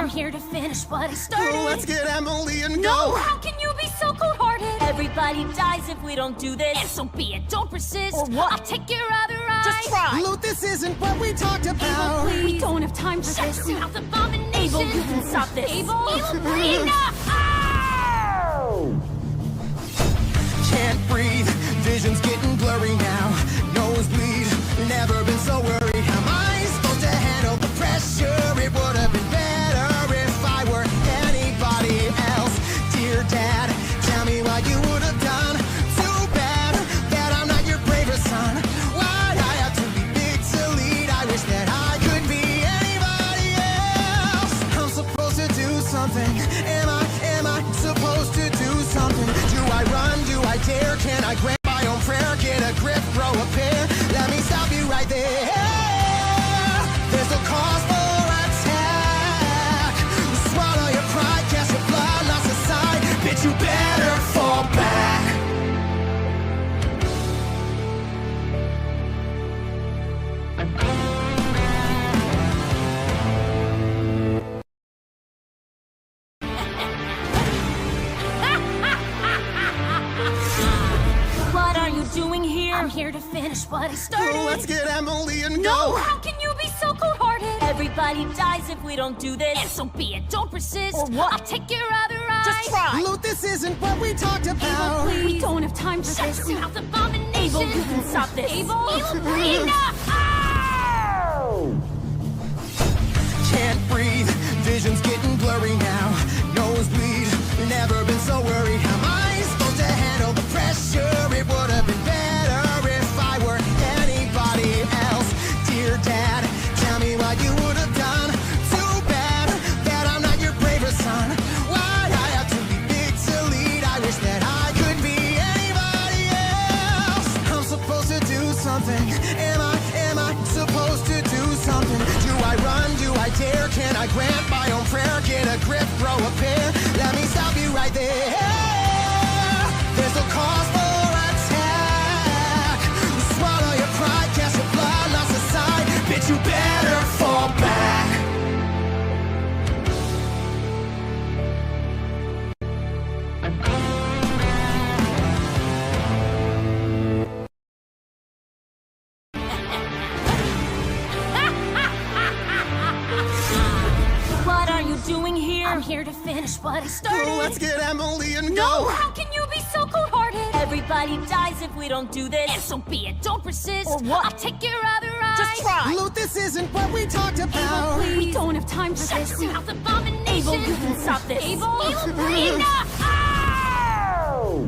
I'm here to finish what I started. Let's get Emily and No, go. how can you be so cold-hearted? Everybody dies if we don't do this. And so be it, don't persist. Or what? I'll take your other eye. Just try. Loot, this isn't what we talked about. Abel, we don't have time for Shut this. your Mouth abomination. Abel, you can stop this. Abel, enough! Ow! Can't breathe, vision's getting blurry now. Nosebleed, never been so worried. How am I supposed to handle the pressure? It would have been better if I were anybody else. Dear Dad, tell me what you would have done. Too bad that I'm not your bravest son. Why'd I have to be big to lead? I wish that I could be anybody else. I'm supposed to do something. Am I supposed to do something? Do I run? Do I dare? Can I grant my own prayer? Get a grip, grow a pair. Let me stop you right there. There's no cause for attack. Swallow your pride, cast your bloodlust aside. Bitch, you better fall back. What are you doing here? I'm here to finish what I started. Let's get Emily and No, go. how can you be so cold-hearted? Everybody dies if we don't do this. And so be it, don't persist. Or what? I'll take your other eye. Just try. Loot, this isn't what we talked about. We don't have time for Shut this. your Mouth abomination. Abel, you can stop this. Abel, enough! Ow! Can't breathe, vision's getting blurry now. Nosebleed, never been so worried. How am I supposed to handle the pressure? It would have been better if I were anybody else. Dear Dad, tell me what you would have done. Too bad that I'm not your bravest son. Why'd I have to be big to lead? I wish that I could be anybody else. I'm supposed to do something. Am I supposed to do something? Do I run? Do I dare? Can I grant my own prayer? Get a grip, grow a pair. Let me stop you right there. There's no cause for attack. Swallow your pride, cast your bloodlust aside. Bitch, you better fall back. What are you doing here? I'm here to finish what I started. Let's get Emily and No, go. how can you be so cold-hearted? Everybody dies if we don't do this. And so be it, don't persist. Or what? I'll take your other eye. Just try. Loot, this isn't what we talked about. We don't have time for Shut this. your Mouth abomination. Abel, you can stop this. Abel, enough! Ow!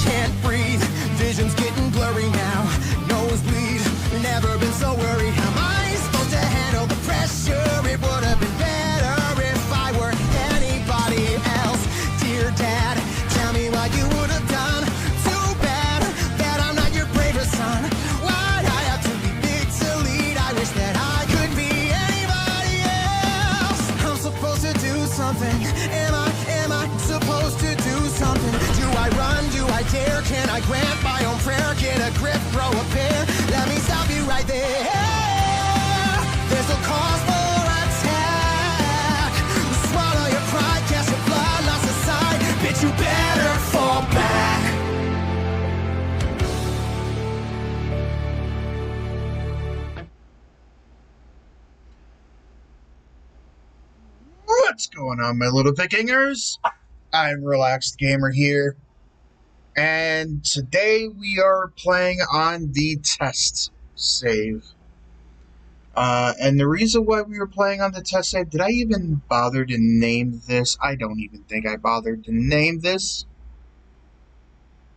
Can't breathe, vision's getting blurry now. Nosebleed, never been so worried. How am I supposed to handle the pressure? It would have been better if I were anybody else. Dear Dad, tell me what you would have done. Too bad that I'm not your bravest son. Why'd I have to be big to lead? I wish that I could be anybody else. I'm supposed to do something. Am I supposed to do something? Do I run? Do I dare? Can I grant my own prayer? Get a grip, grow a pair. Let me stop you right there. There's no cause for attack. Swallow your pride, cast your bloodlust aside. Bitch, you better fall back. What's going on, my little Vikingers? I'm Relaxed Gamer here, and today we are playing on the test save. And the reason why we were playing on the test save, did I even bother to name this? I don't even think I bothered to name this.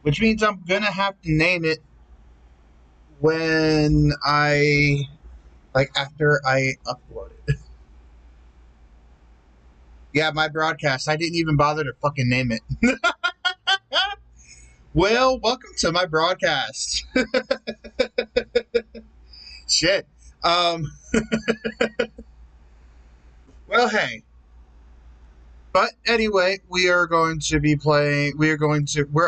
Which means I'm gonna have to name it when after I upload it. Yeah, my broadcast. I didn't even bother to fucking name it. Well, welcome to my broadcast. Shit. Well, hey. But anyway, we're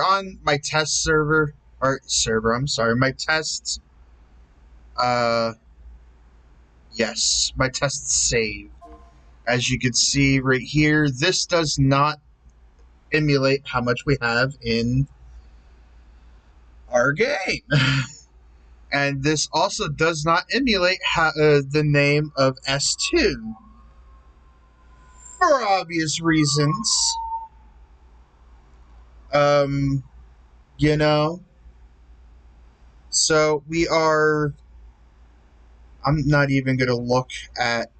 on my test server, my test, yes, my test save. As you can see right here, this does not emulate how much we have in our game. And this also does not emulate the name of S2 for obvious reasons. You know, so we are. I'm not even gonna look at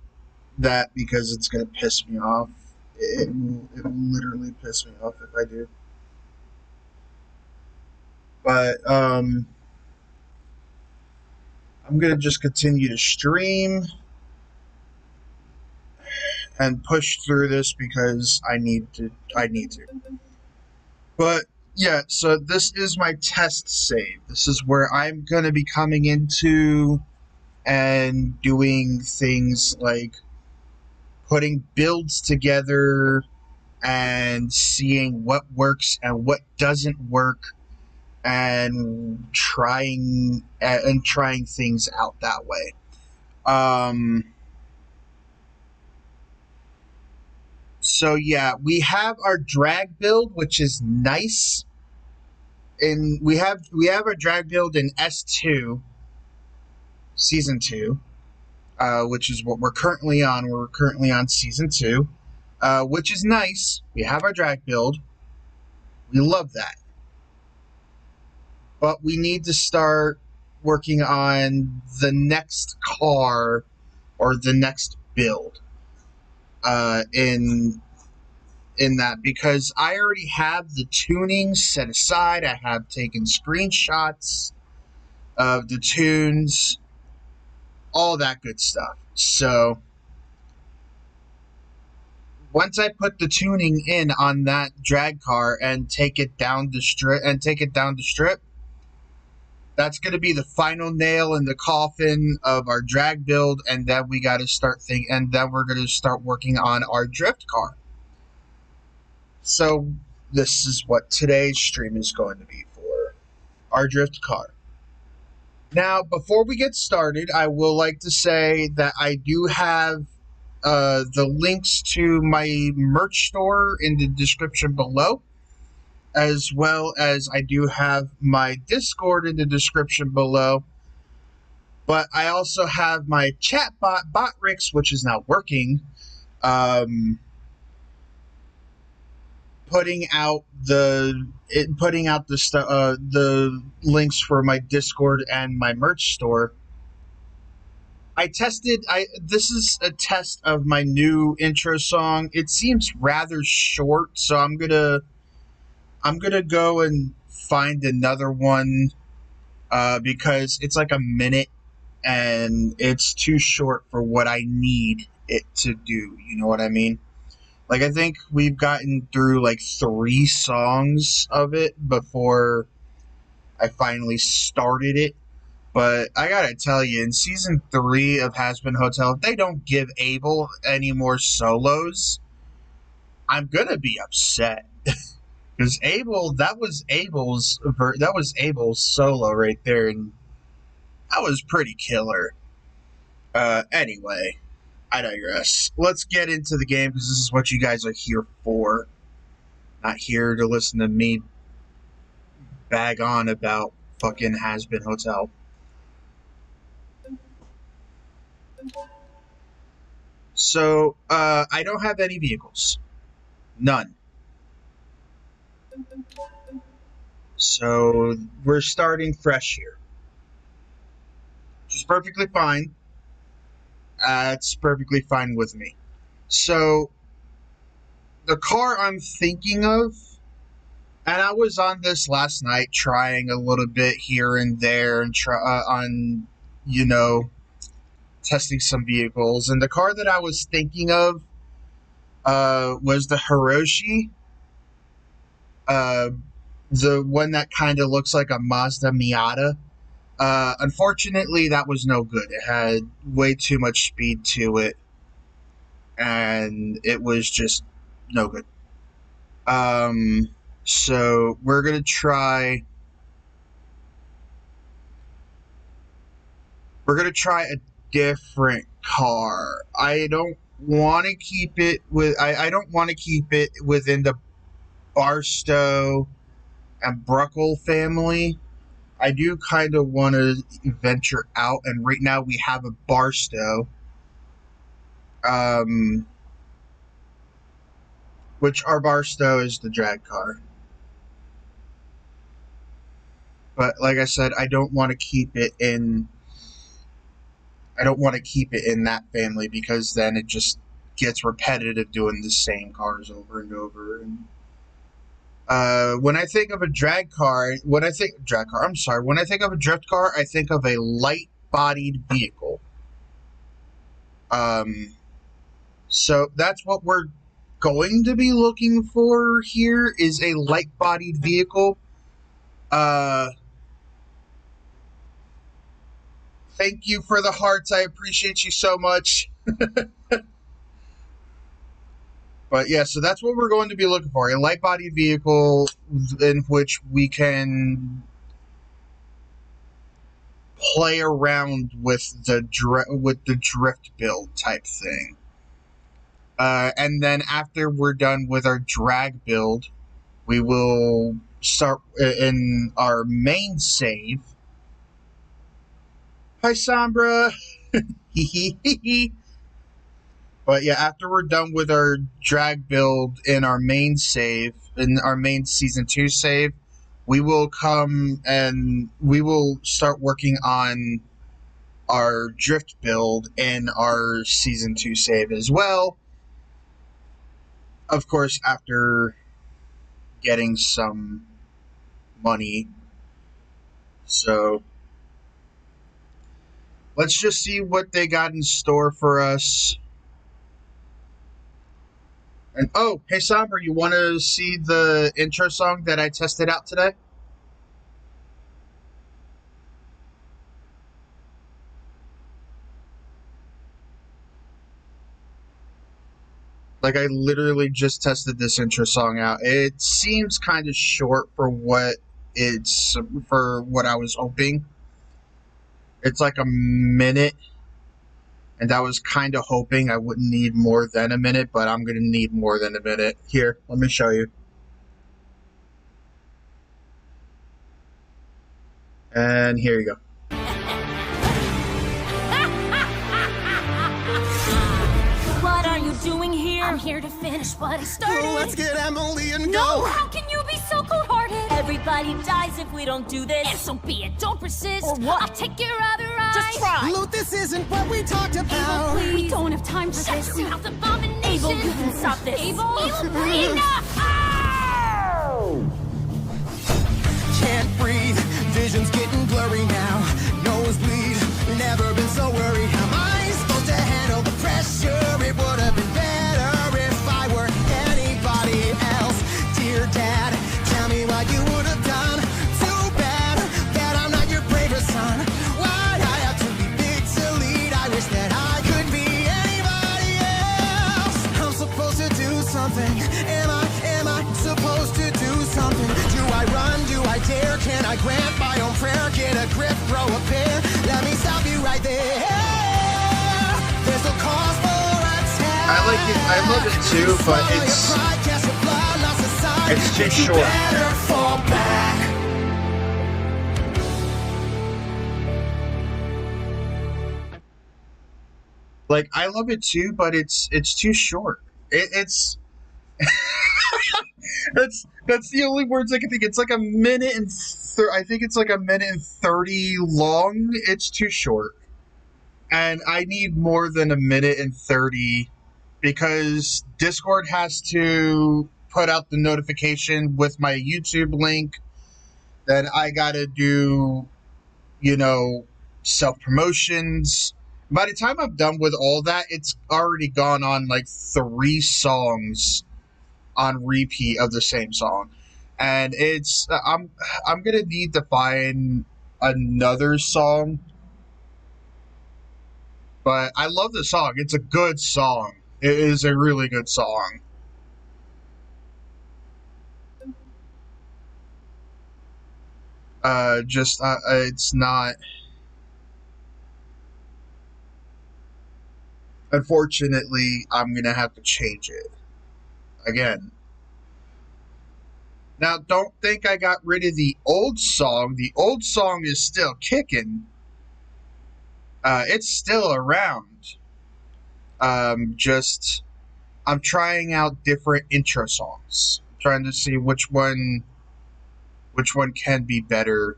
that because it's gonna piss me off. It will literally piss me off if I do. But I'm gonna just continue to stream and push through this because I need to. But yeah, so this is my test save. This is where I'm gonna be coming into and doing things like putting builds together and seeing what works and what doesn't work and trying things out that way. So yeah, we have our drag build, which is nice, and we have our drag build in S2 season 2, which is what we're currently on. We're currently on season 2, which is nice. We have our drag build. We love that, but we need to start working on the next car or the next build in that, because I already have the tuning set aside. I have taken screenshots of the tunes, all that good stuff. So once I put the tuning in on that drag car and take it down the strip, that's going to be the final nail in the coffin of our drag build, and then we got to and then we're going to start working on our drift car. So this is what today's stream is going to be for, our drift car. Now, before we get started, I will like to say that I do have the links to my merch store in the description below, as well as I do have my Discord in the description below. But I also have my chat Botrix, which is now working, putting out the links for my Discord and my merch store. This is a test of my new intro song. It seems rather short, so I'm gonna go and find another one because it's like a minute and it's too short for what I need it to do. You know what I mean? Like, I think we've gotten through like 3 songs of it before I finally started it. But I gotta tell you, in season 3 of Hazbin Hotel, if they don't give Abel any more solos, I'm gonna be upset. Because that was Abel's solo right there, and that was pretty killer. Anyway, I digress. Let's get into the game, because this is what you guys are here for. Not here to listen to me bag on about fucking Hazbin Hotel. So, I don't have any vehicles. None. So, we're starting fresh here. Which is perfectly fine. It's perfectly fine with me. So, the car I'm thinking of, and I was on this last night trying a little bit here and there and testing some vehicles. And the car that I was thinking of was the Hiroshi. The one that kind of looks like a Mazda Miata. Unfortunately, that was no good. It had way too much speed to it, and it was just no good. So we're gonna try. We're gonna try a different car. I don't want to keep it with. I don't want to keep it within the Barstow and Bruckle family. I do kind of want to venture out, and right now we have a Barstow, which our Barstow is the drag car. But like I said, I don't want to keep it in. I don't want to keep it in that family because then it just gets repetitive doing the same cars over and over. And when I think of a drag car, when I think of a drift car, I think of a light-bodied vehicle. So that's what we're going to be looking for here is a light-bodied vehicle. Thank you for the hearts. I appreciate you so much. But yeah, so that's what we're going to be looking for. A light-bodied vehicle in which we can play around with the drift build type thing. And then after we're done with our drag build, we will start in our main save. Hi, Sombra. But yeah, after we're done with our drag build in our main save, in our main Season 2 save, we will come and we will start working on our drift build in our Season 2 save as well. Of course, after getting some money. So let's just see what they got in store for us. And oh, hey Somber, you want to see the intro song that I tested out today? Like, I literally just tested this intro song out. It seems kind of short for what I was hoping. It's like a minute, and I was kind of hoping I wouldn't need more than a minute, but I'm going to need more than a minute. Here, let me show you. And here you go. What are you doing here? I'm here to finish what I started. Let's get Emily and No, go. how can you be so cold-hearted? Everybody dies if we don't do this. And so be it, don't persist. Or what? I'll take your other eye. Just try. Loot, this isn't what we talked about. Abel, we don't have time for this. Mouth abomination. Abel, you can stop this. Abel, enough! Can't breathe, vision's getting blurry now. Nosebleed, never been so worried. How am I supposed to handle the pressure? It would have been better if I were anybody else. Dear Dad, tell me what you would have done. Too bad that I'm not your bravest son. Why'd I have to be big to lead? I wish that I could be anybody else. I'm supposed to do something. Am I supposed to do something? Do I run? Do I dare? Can I grant my own prayer? Get a grip, throw a pair. Let me stop you right there. There's no cause for attack. I like it. I love it too, but it's too short. Better fall back. Like, I love it too, but it's too short. It's that's the only words I can think. It's like a minute and I think it's like a minute and 30 long. It's too short, and I need more than a minute and 30 because Discord has to put out the notification with my YouTube link. Then I gotta do, self promotions. By the time I'm done with all that, it's already gone on like 3 songs on repeat of the same song, and it's I'm gonna need to find another song. But I love the song. It's a good song. It is a really good song. It's not. Unfortunately, I'm going to have to change it again. Now, don't think I got rid of the old song. The old song is still kicking. It's still around. Just I'm trying out different intro songs. I'm trying to see which one can be better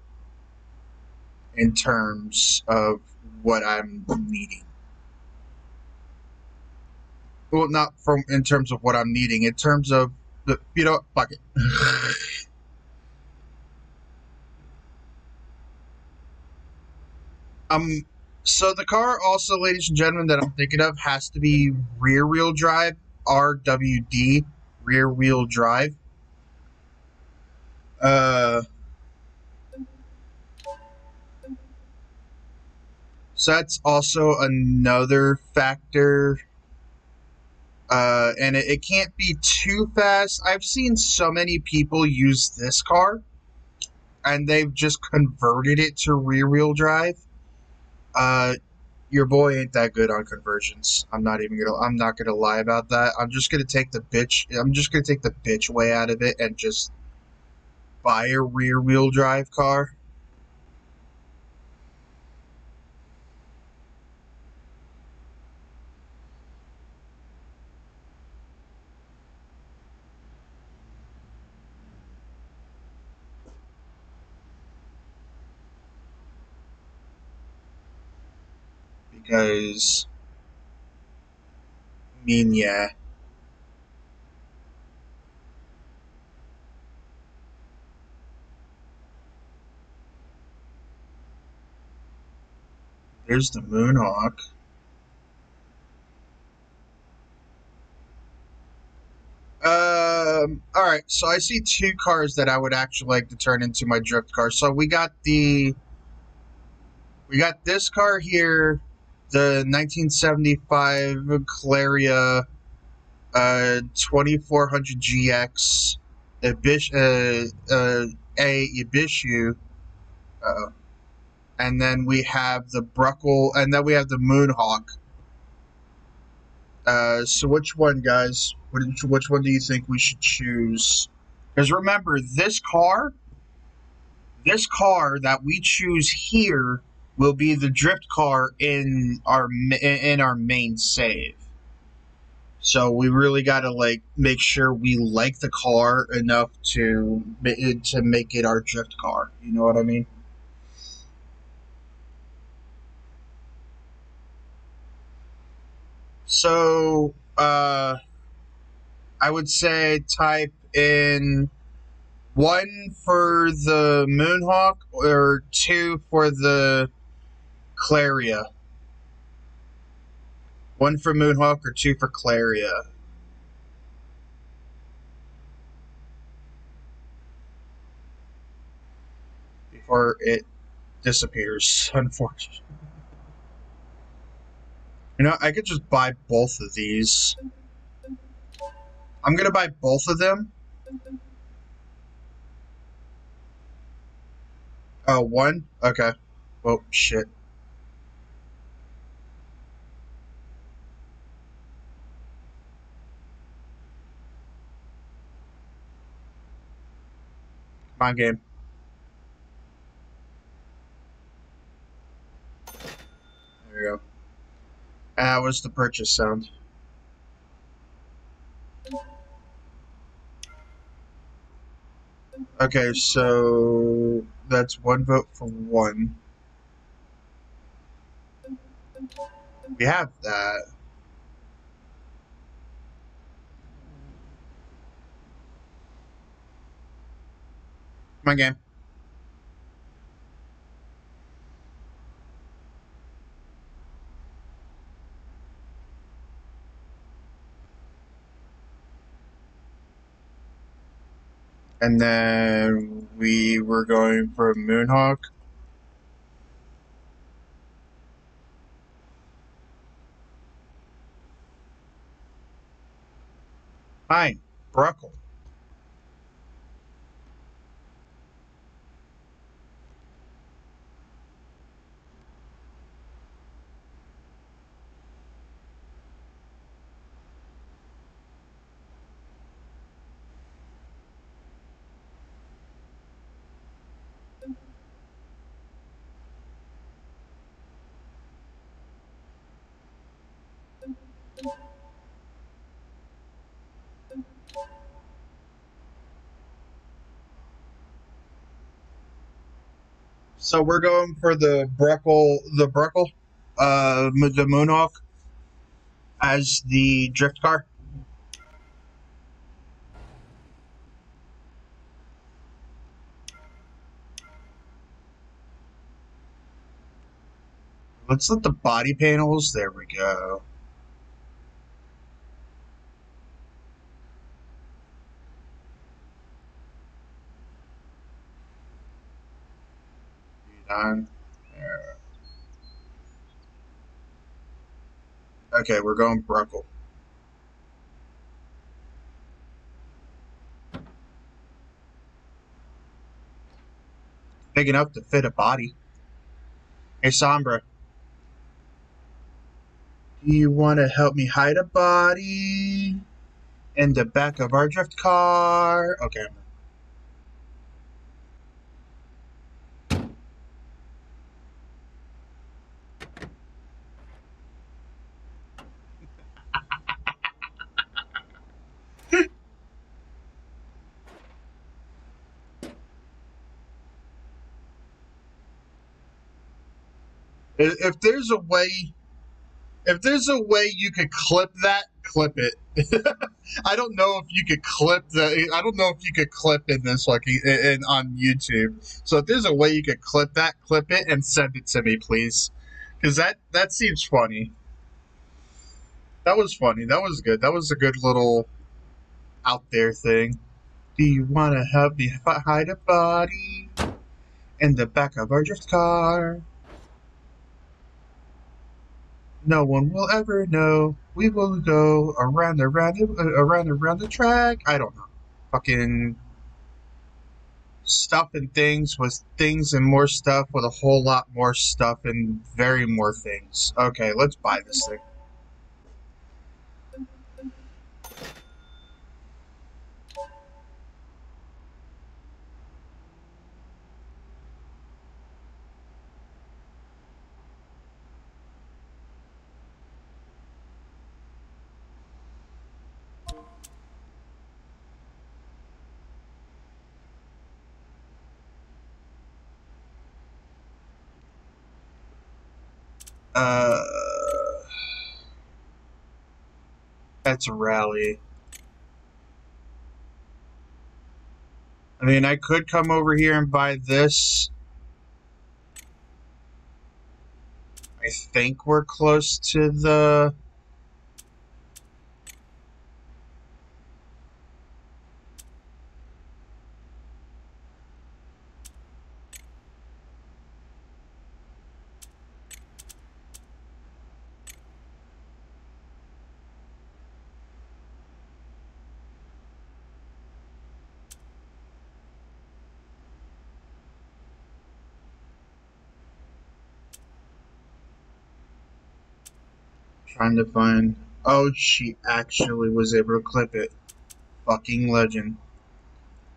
in terms of what I'm needing. Well, not from in terms of what I'm needing. In terms of the fuck it. So the car also, ladies and gentlemen, that I'm thinking of has to be rear wheel drive, RWD, rear wheel drive. So that's also another factor. And it can't be too fast. I've seen so many people use this car, and they've just converted it to rear wheel drive. Your boy ain't that good on conversions. I'm not gonna lie about that. I'm just gonna take the bitch way out of it and just buy a rear wheel drive car. Because I mean, yeah. There's the Moonhawk. Alright, so I see two cars that I would actually like to turn into my drift car. So we got this car here, the 1975 Claria 2400 GX Ibishu, and then we have the Bruckle, and then we have the Moonhawk. So which one, guys? Which one do you think we should choose? Because remember, this car that we choose here will be the drift car in our main save. So we really got to make sure we like the car enough to make it our drift car. You know what I mean? So I would say type in 1 for the Moonhawk or 2 for the Claria. 1 for Moonhawk or 2 for Claria. Before it disappears, unfortunately. You know, I could just buy both of these. I'm gonna buy both of them. Oh, one? Okay. Oh, shit. Come on, game. There we go. And that was the purchase sound. Okay, so that's 1 vote for 1. We have that. Come on, game. And then we were going for Moonhawk. Hi, Bruckle. So we're going for the Breckle, the Moonhawk as the drift car. Let's let the body panels. There we go. Done. There. Okay, we're going Breckle. Big enough to fit a body. Hey, Sombra. Do you want to help me hide a body in the back of our drift car? Okay. If there's a way, if there's a way you could clip that, clip it. I don't know if you could clip the. I don't know if you could clip in this like in on YouTube. So if there's a way you could clip that, clip it and send it to me, please, because that seems funny. That was funny. That was good. That was a good little out there thing. Do you want to help me hide a body in the back of our drift car? No one will ever know. We will go around the track. I don't know. Fucking stuff and things with things and more stuff with a whole lot more stuff and very more things. Okay, let's buy this thing. Uh, that's a rally. I mean, I could come over here and buy this. I think we're close to the... Trying to find... Oh, she actually was able to clip it. Fucking legend.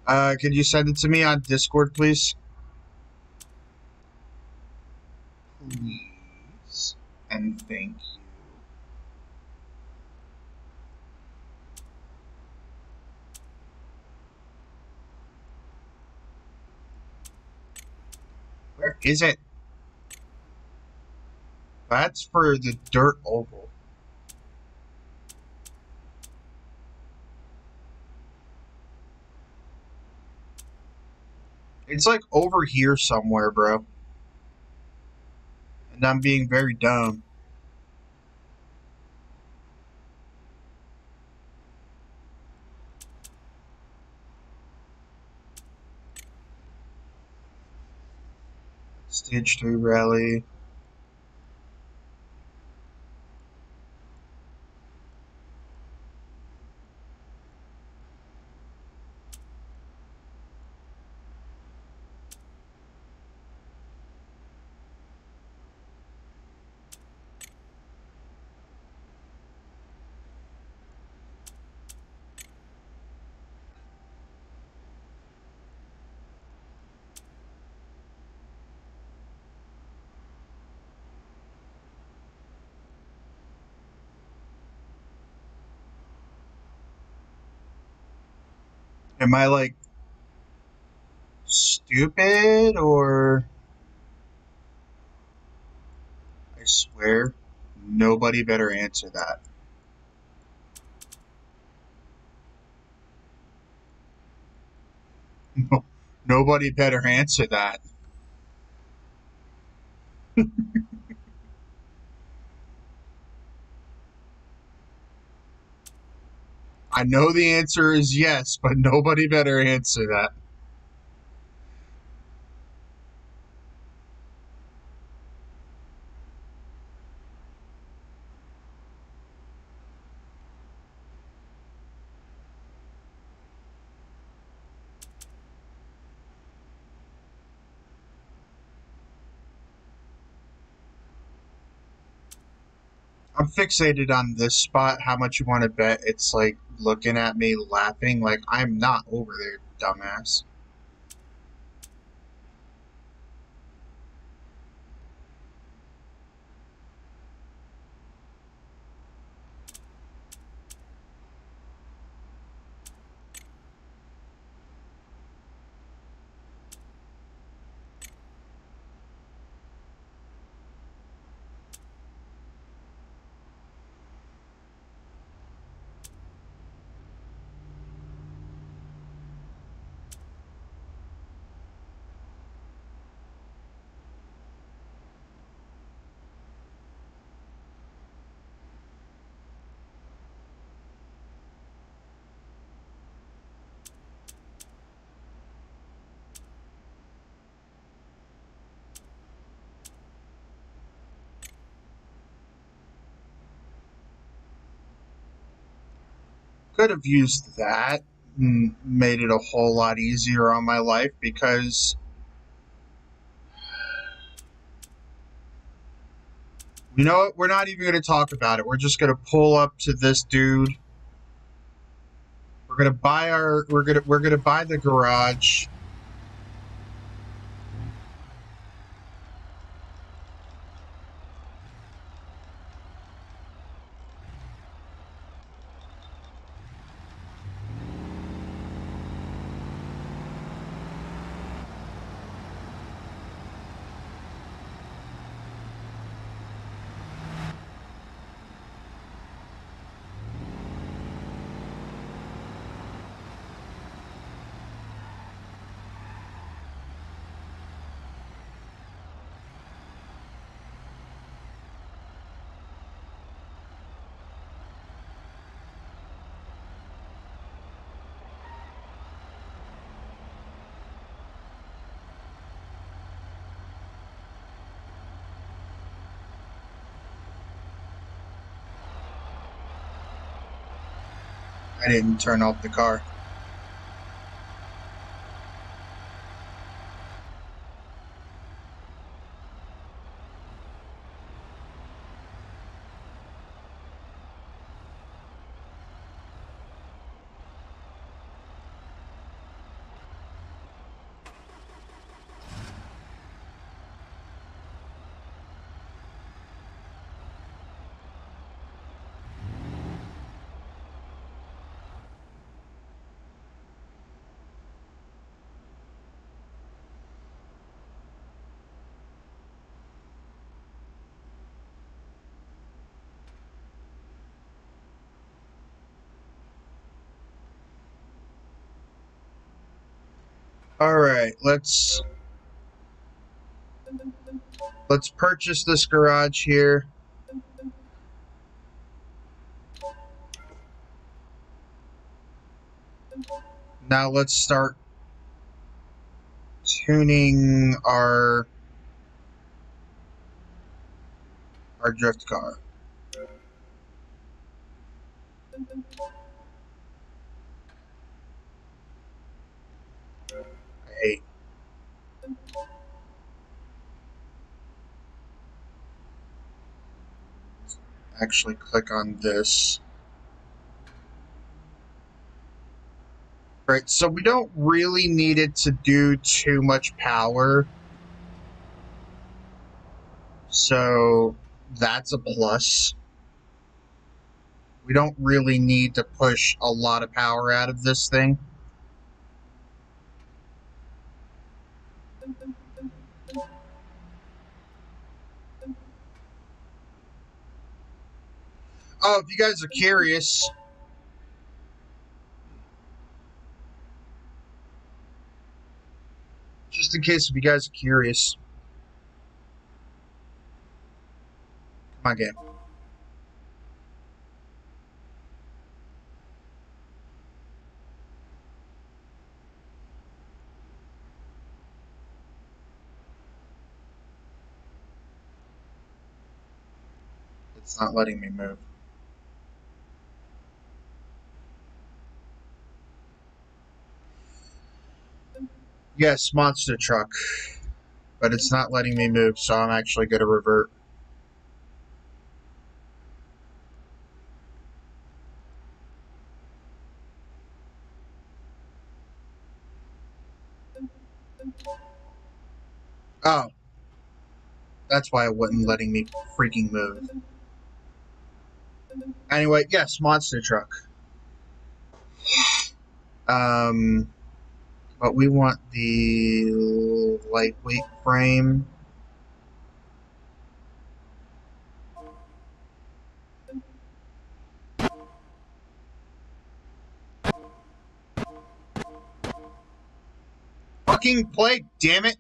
Could you send it to me on Discord, please? Please. And thank you. Where is it? That's for the dirt oval. It's like over here somewhere, bro. And I'm being very dumb. Stage 3 rally. Am I like stupid or swear, nobody better answer that. No, nobody better answer that. I know the answer is yes, but nobody better answer that. I'm fixated on this spot. How much you want to bet? It's like looking at me laughing like I'm not over there, dumbass. Could have used that and made it a whole lot easier on my life because you know what? We're not even going to talk about it. We're just going to pull up to this dude. We're going to buy we're going to buy the garage. I didn't turn off the car. All right, let's purchase this garage here. Now let's start tuning our drift car. I hate. Actually, click on this. Right, so we don't really need it to do too much power. So that's a plus. We don't really need to push a lot of power out of this thing. Oh, if you guys are curious, just in case if you guys are curious. Come on, game. It's not letting me move. Yes, monster truck. But it's not letting me move, so I'm actually going to revert. Oh. That's why it wasn't letting me freaking move. Anyway, yes, monster truck. But we want the lightweight frame. Fucking play, damn it!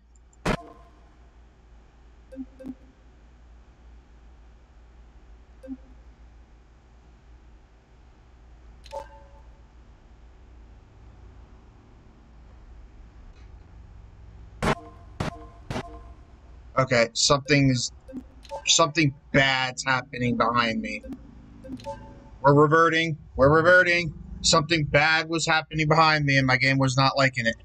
Okay, something bad's happening behind me. We're reverting. We're reverting. Something bad was happening behind me, and my game was not liking it.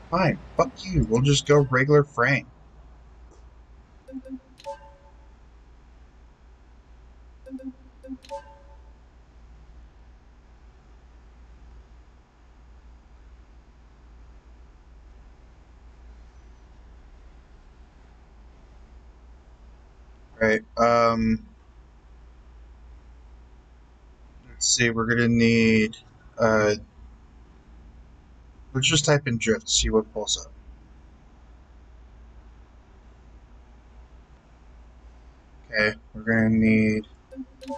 Fine, fuck you. We'll just go regular frame. Right, let's see, we're gonna need, let's just type in drift, see what pulls up. Okay, we're gonna need the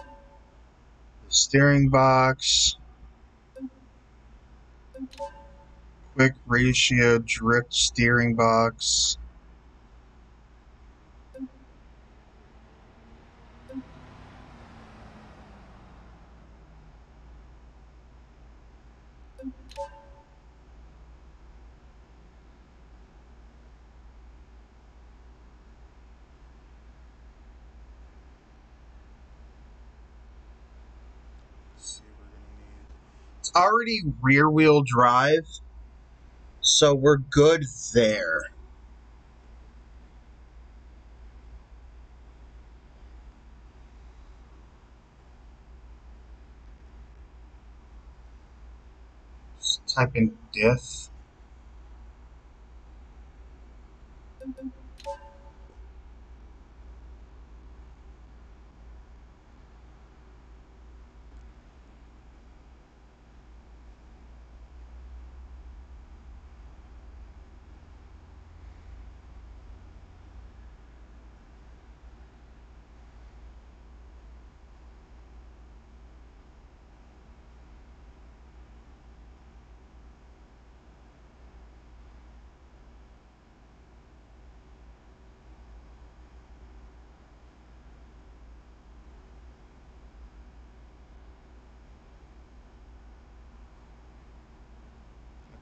steering box, quick ratio drift steering box. Let's see, we're gonna need. It's already rear wheel drive, so we're good there. Just type in diff.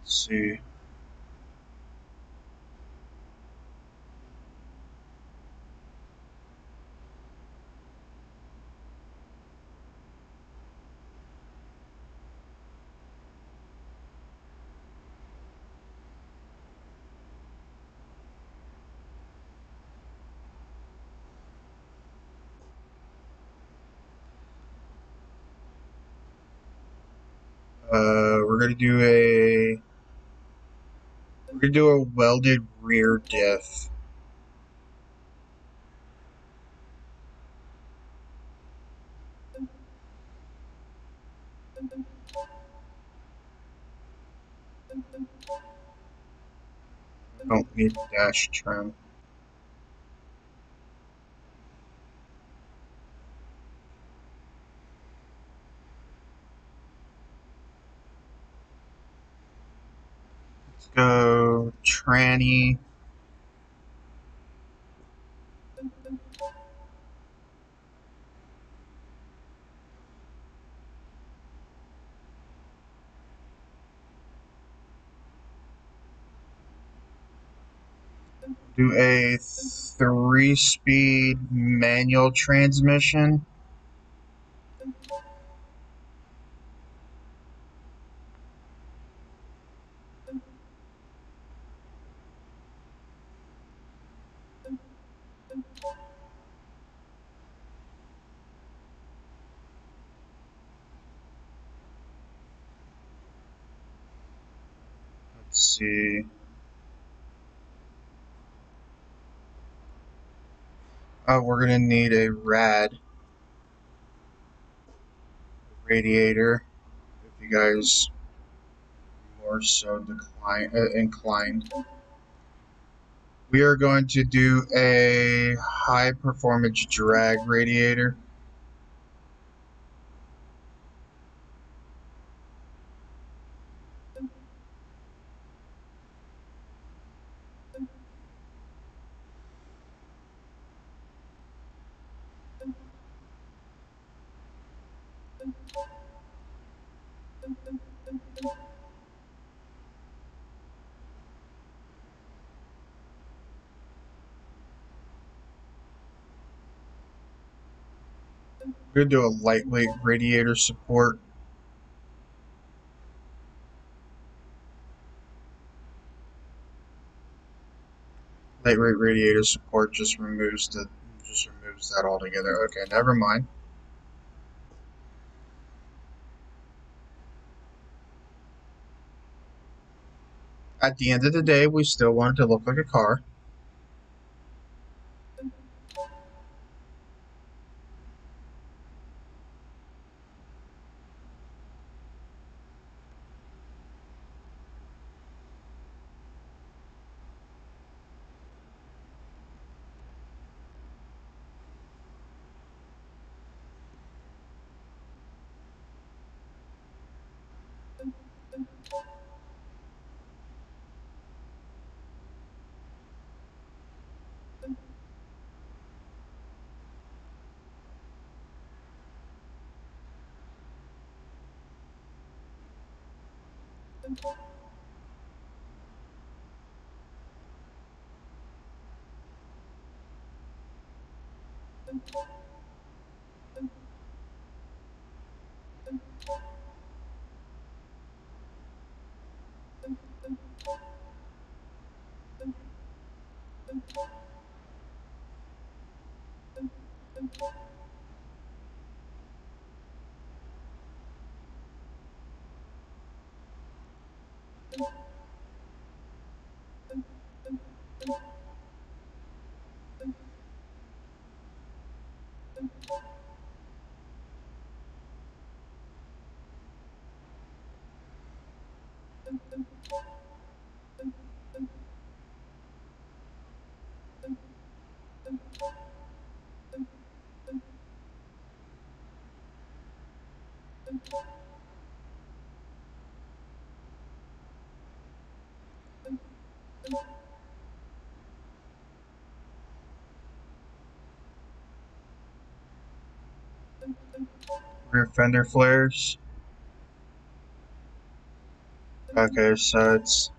Let's see. We're gonna do a. We're gonna do a welded rear diff. Don't need dash trim. Let's go tranny. Do a 3-speed manual transmission. Let's see. Oh, we're gonna need a radiator. If you guys more so inclined, we are going to do a high performance drag radiator. We're gonna do a lightweight radiator support. Lightweight radiator support just removes that altogether. Okay, never mind. At the end of the day, we still want it to look like a car. Rear fender flares. Okay, so it's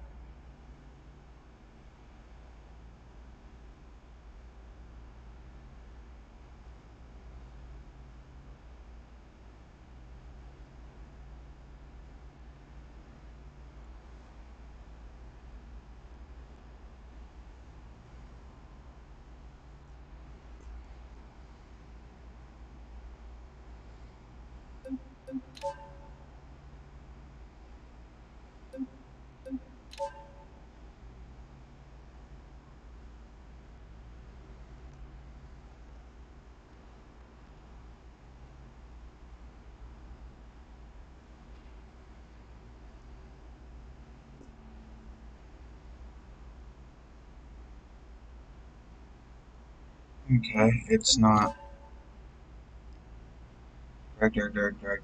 Okay, it's not. Drag.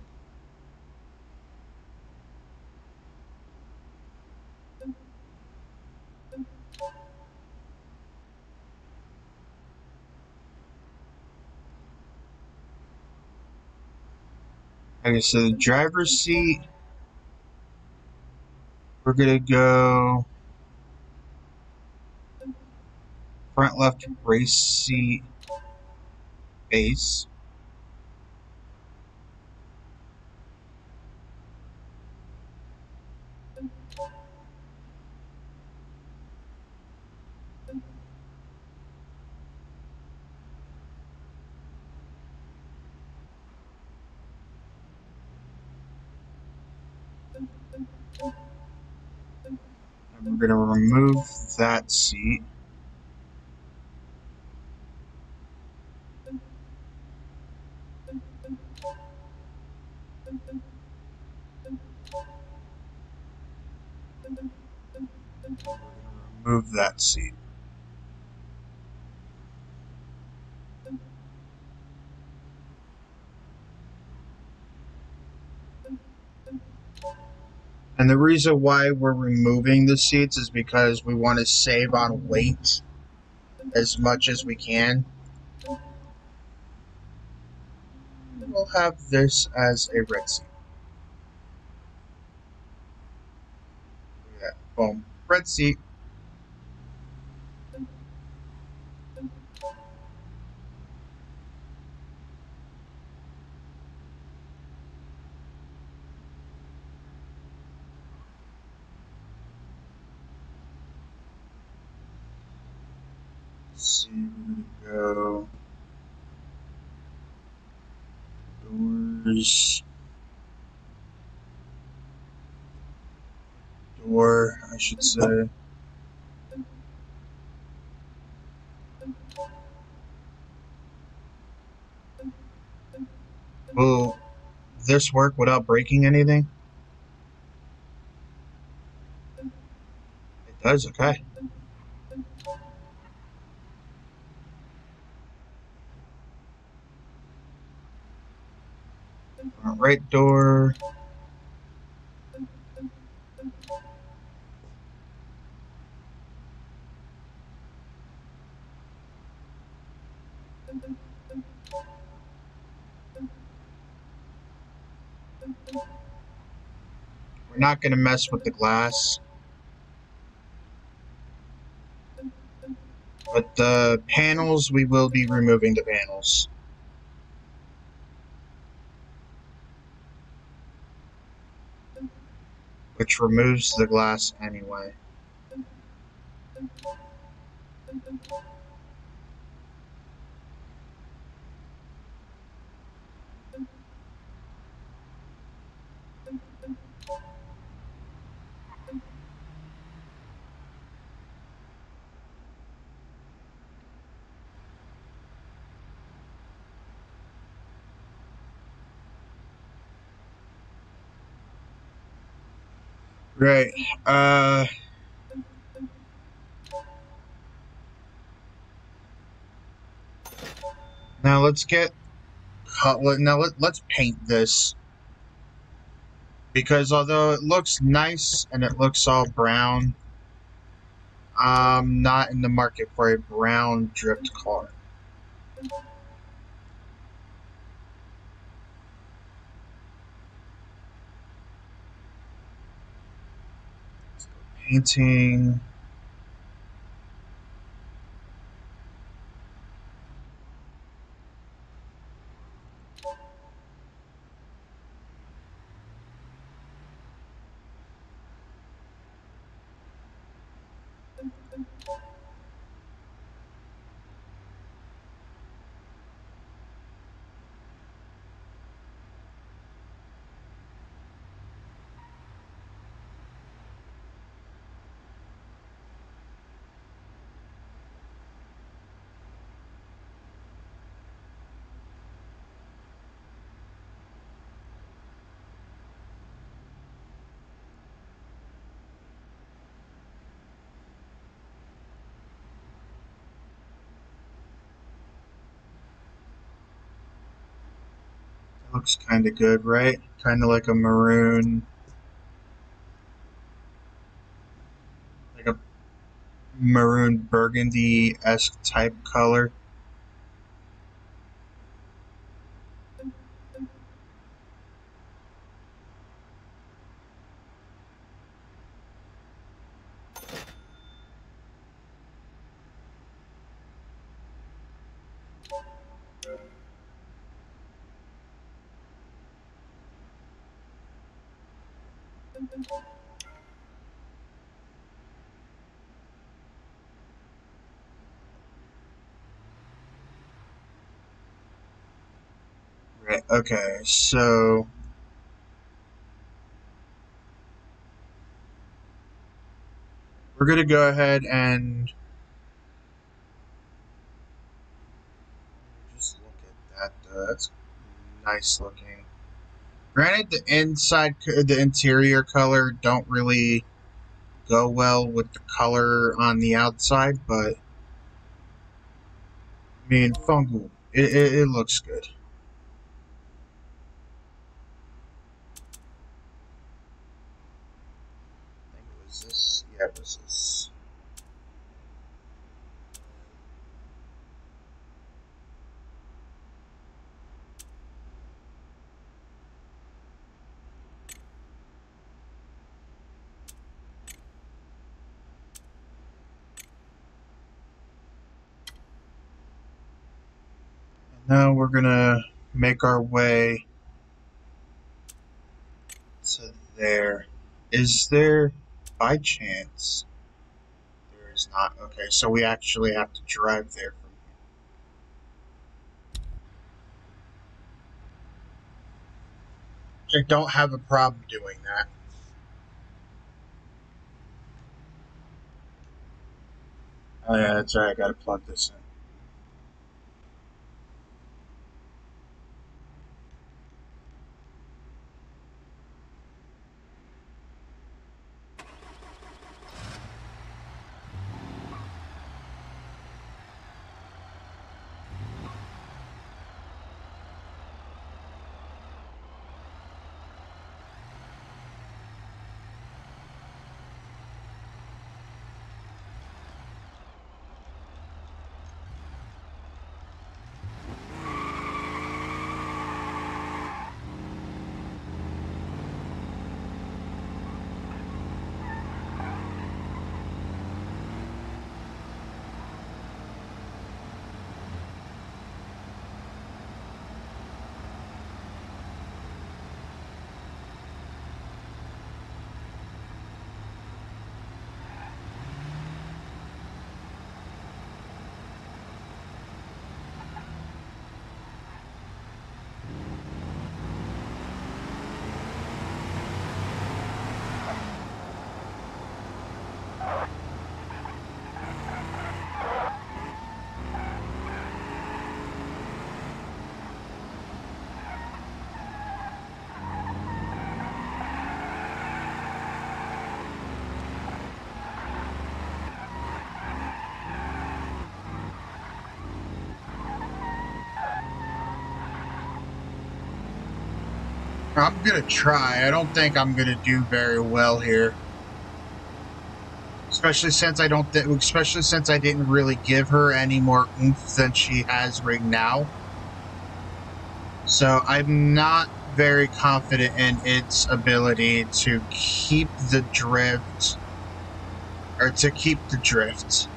Okay, so the driver's seat, we're gonna go front left race seat base. And we're gonna remove that seat. Remove that seat. And the reason why we're removing the seats is because we want to save on weight as much as we can. We'll have this as a red seat. Yeah, boom. Red seat. Let's see, we're gonna go doors. Door, I should say. Will this work without breaking anything? It does, okay. Right door. We're not going to mess with the glass. But the panels, we will be removing the panels. Which removes the glass anyway. Right. Now let's get... Now let's paint this. Because although it looks nice and it looks all brown, I'm not in the market for a brown drift car. Painting. Looks kind of good, right? Kind of like a maroon, like a maroon burgundy-esque type color. Right, okay, so we're gonna go ahead and just look at that. That's nice looking. Granted, the interior color don't really go well with the color on the outside, but I mean, fungal. It looks good. I think it was this. Yeah, it was this. Now we're gonna make our way to there. Is there, by chance? There is not. Okay, so we actually have to drive there from here. I don't have a problem doing that. Oh yeah, that's right. I gotta plug this in. I'm gonna try. I don't think I'm gonna do very well here, especially since especially since I didn't really give her any more oomph than she has right now. So I'm not very confident in its ability to keep the drift, or to keep the drift.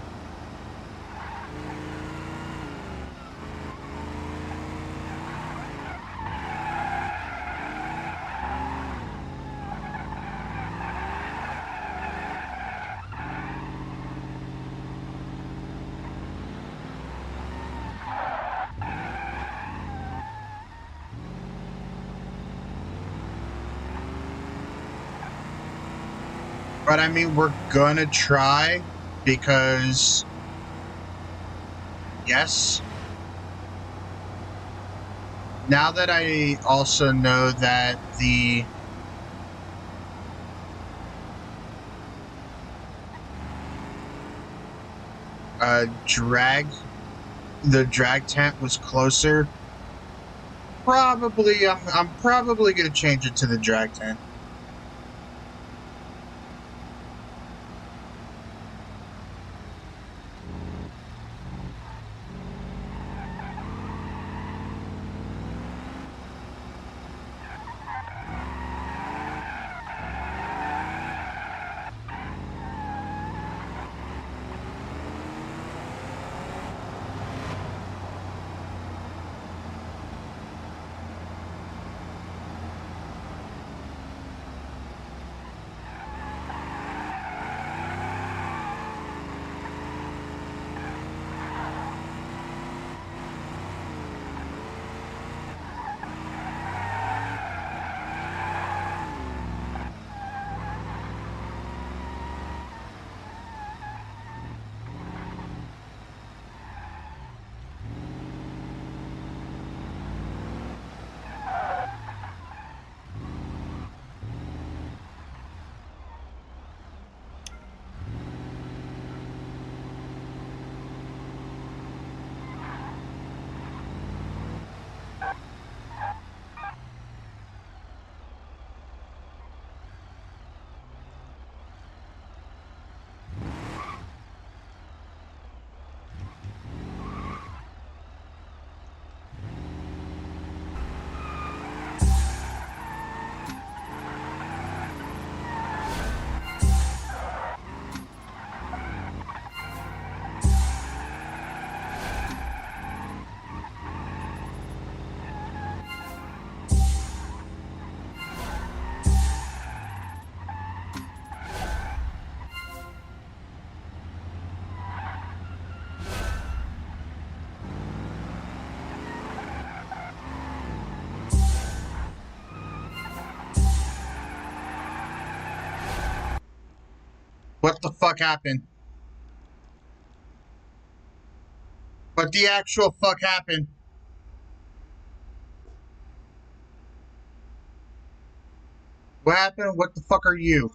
But I mean, we're gonna try because, yes. Now that I also know that uh, drag, the drag tent was closer, I'm probably gonna change it to the drag tank. What the fuck happened? What the actual fuck happened? What happened? What the fuck are you?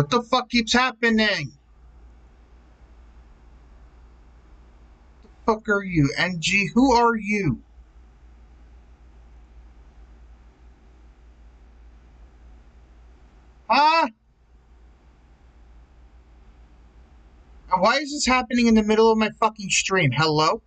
What the fuck keeps happening? What the fuck are you? NG, who are you? Huh? And why is this happening in the middle of my fucking stream? Hello?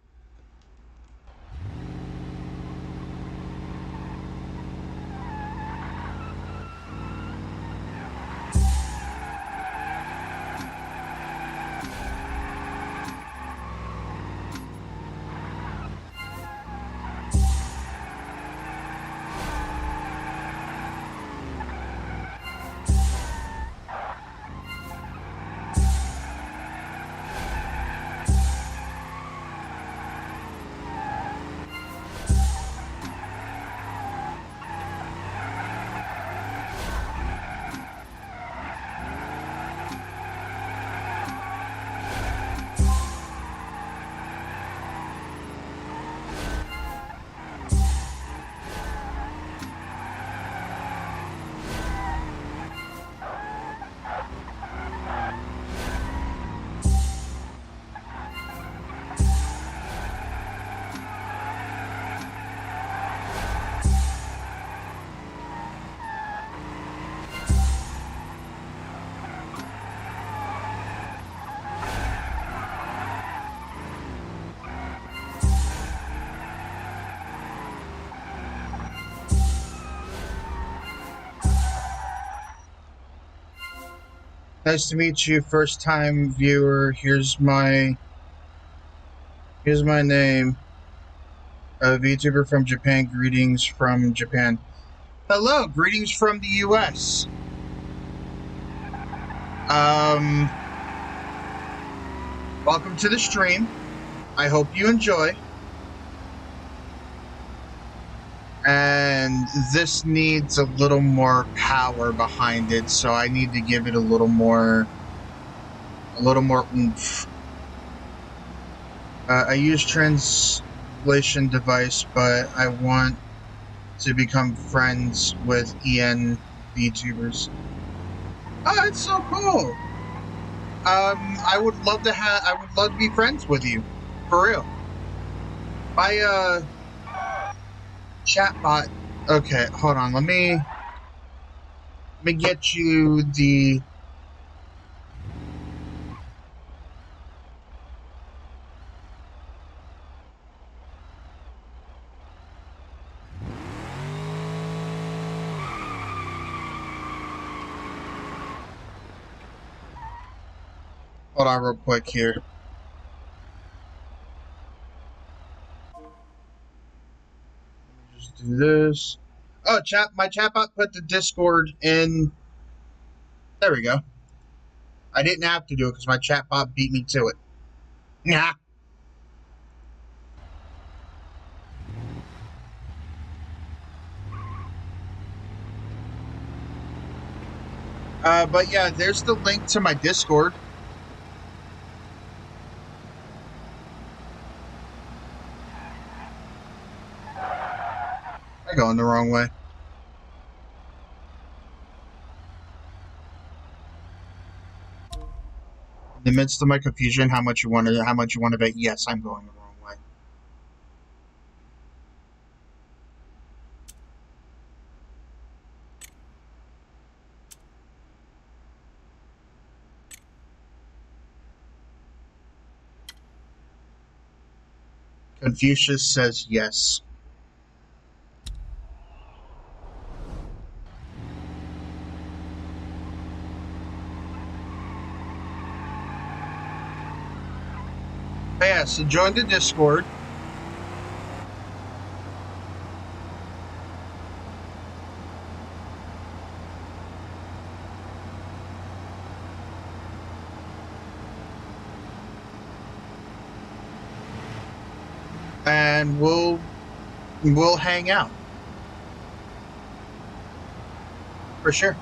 Nice to meet you, first time viewer. Here's my name. A VTuber from Japan. Greetings from Japan. Hello, greetings from the US. Welcome to the stream. I hope you enjoy. And this needs a little more power behind it, so I need to give it a little more oomph. I use translation device, but I want to become friends with EN VTubers. Oh, it's so cool. I would love to be friends with you, for real. My chatbot. Okay, hold on. Let me get you the. Hold on, real quick here. Just do this. Oh, my chatbot put the Discord in. There we go. I didn't have to do it because my chatbot beat me to it. Yeah. But yeah, there's the link to my Discord. I'm going the wrong way. In the midst of my confusion, how much you want to bet? Yes, I'm going the wrong way. Confucius says yes. But yeah, so join the Discord. And we'll hang out. For sure.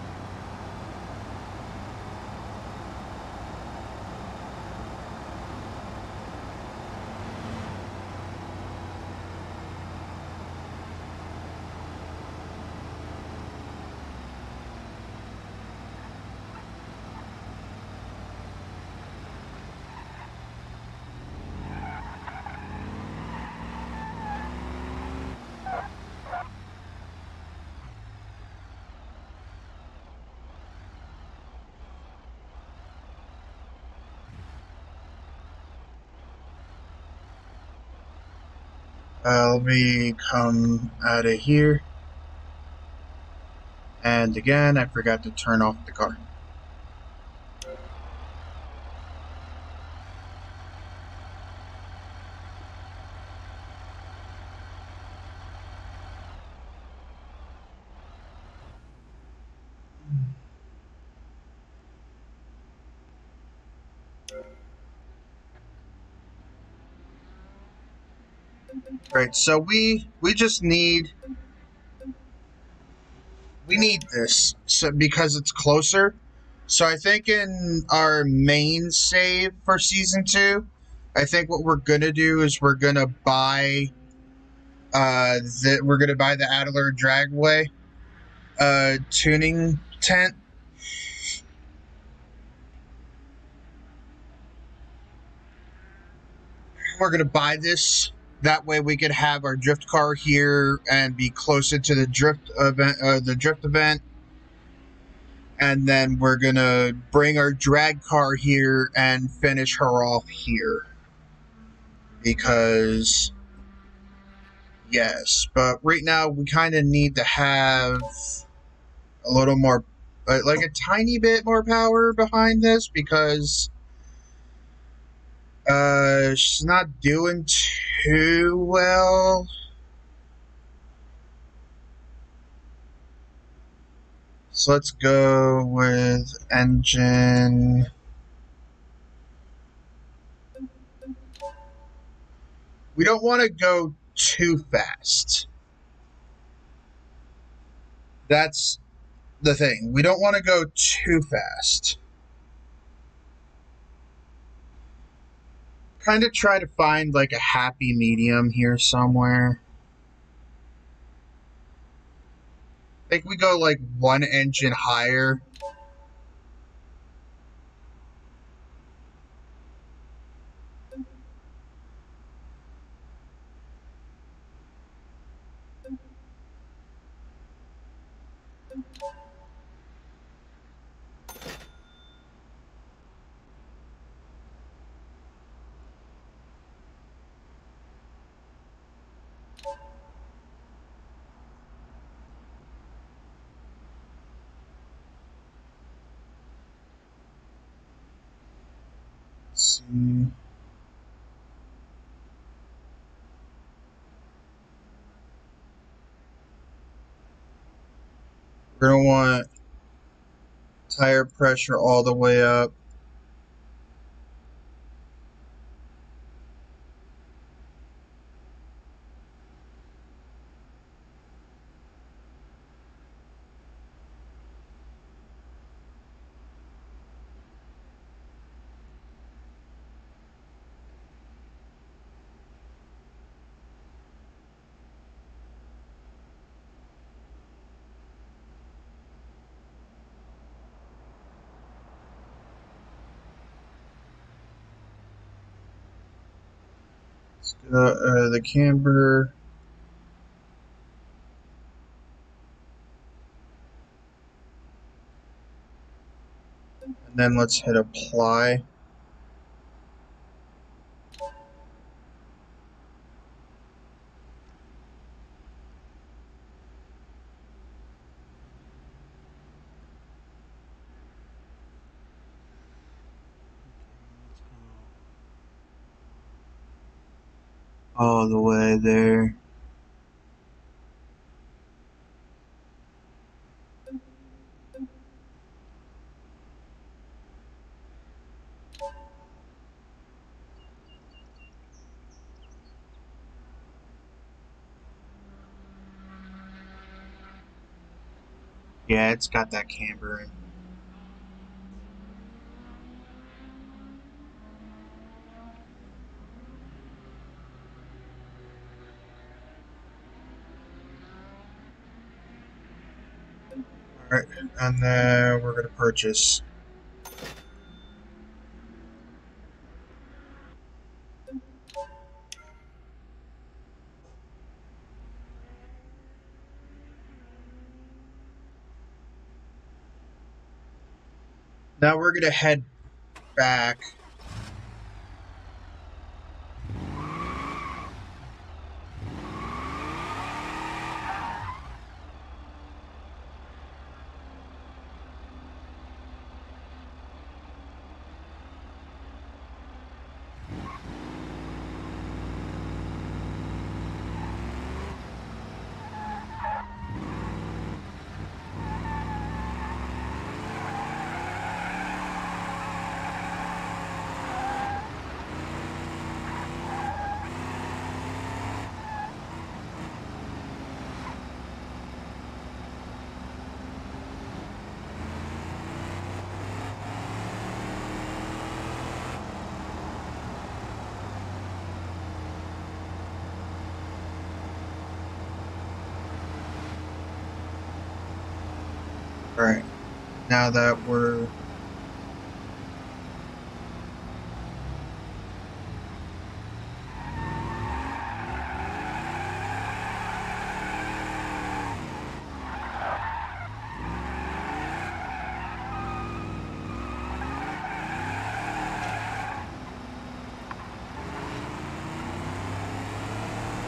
Let me come out of here. And again, I forgot to turn off the car. Right, so we just need this because it's closer. So I think in our main save for season 2, I think what we're gonna do is we're gonna buy the Adler Dragway tuning tent. We're gonna buy this. That way we could have our drift car here and be closer to the drift event. And then we're gonna bring our drag car here and finish her off here. Because, yes, but right now we kind of need to have a little more like a tiny bit more power behind this because she's not doing too well. So let's go with engine. We don't want to go too fast. That's the thing. We don't want to go too fast. Kind of try to find like a happy medium here somewhere. I think we go like one engine higher. Let's see. We're gonna want tire pressure all the way up. Let's go the camber. And then let's hit apply. All the way there. Yeah, it's got that camber in. Alright, and then we're gonna purchase. Now we're gonna head back. Alright, now that we're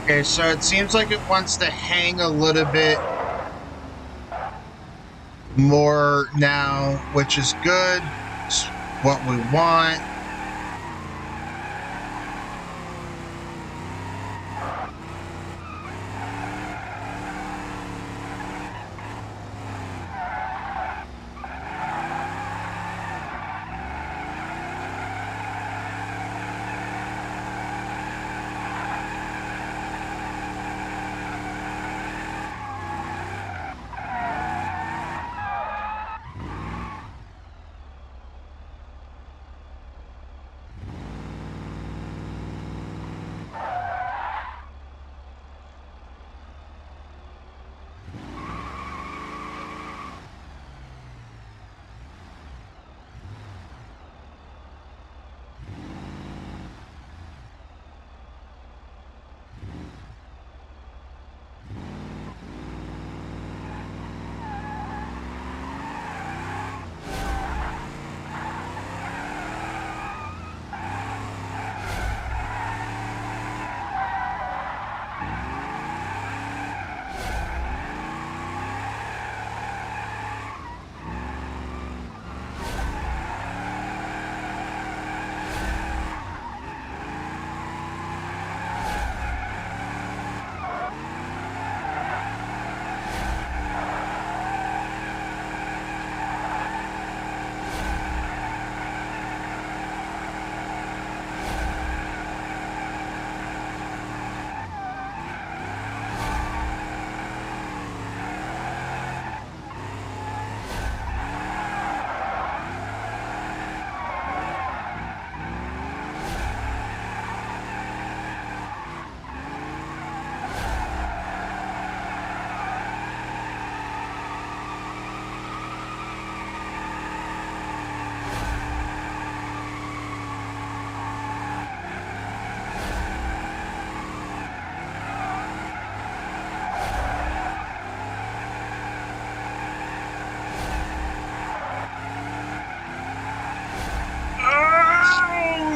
okay, so it seems like it wants to hang a little bit more now, which is good. It's what we want.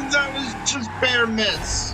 That was just bare miss.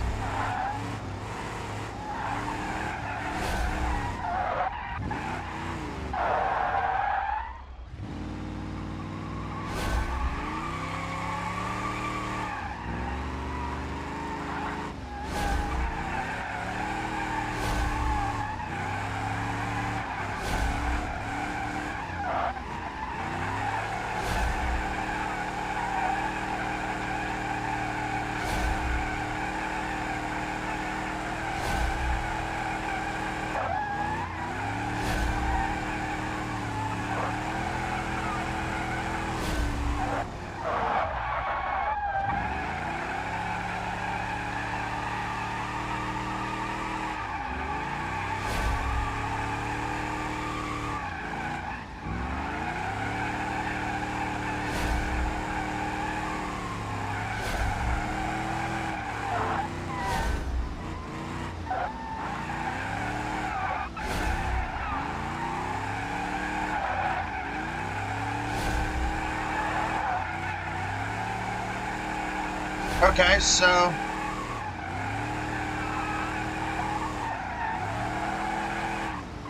Okay, so I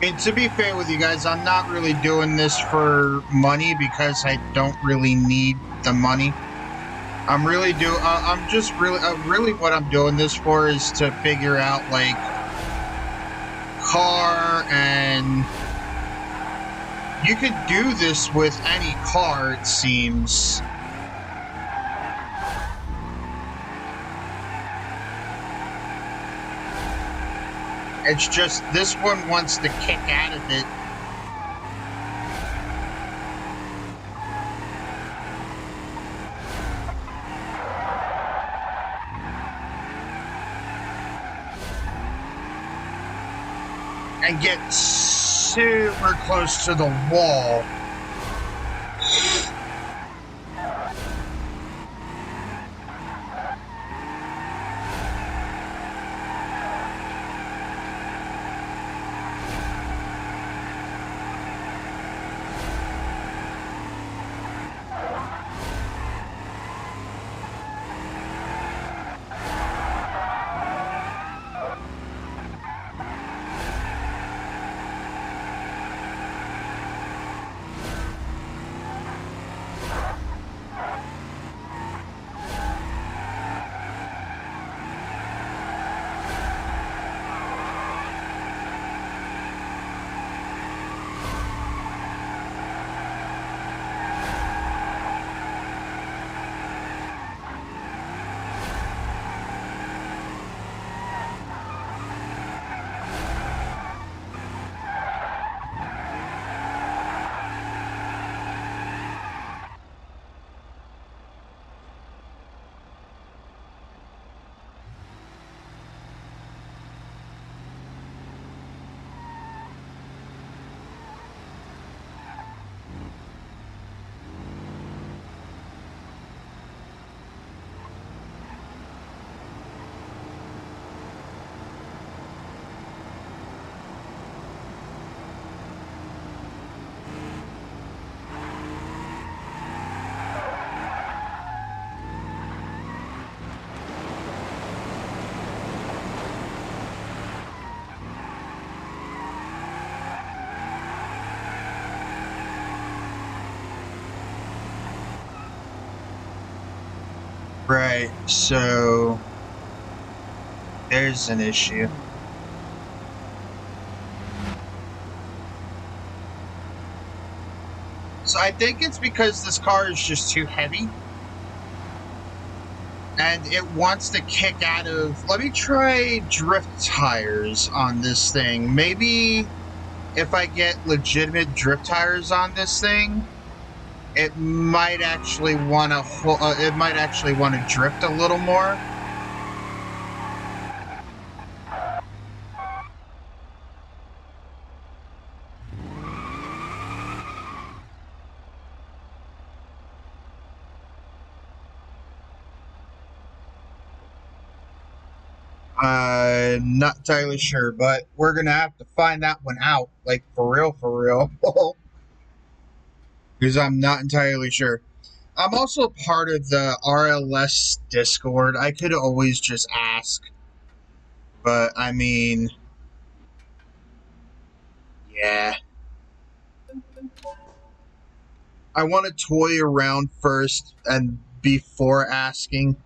mean, to be fair with you guys, I'm not really doing this for money because I don't really need the money. I'm just really what I'm doing this for is to figure out like car, and you could do this with any car, it seems. It's just this one wants to kick out of it. And get super close to the wall. Right, so there's an issue. So I think it's because this car is just too heavy. And it wants to kick out of... Let me try drift tires on this thing. Maybe if I get legitimate drift tires on this thing, it might actually want to drift a little more. Not entirely sure, but we're gonna have to find that one out, like for real, because I'm not entirely sure. I'm also part of the RLS Discord. I could always just ask, but I mean, yeah. I want to toy around first and before asking.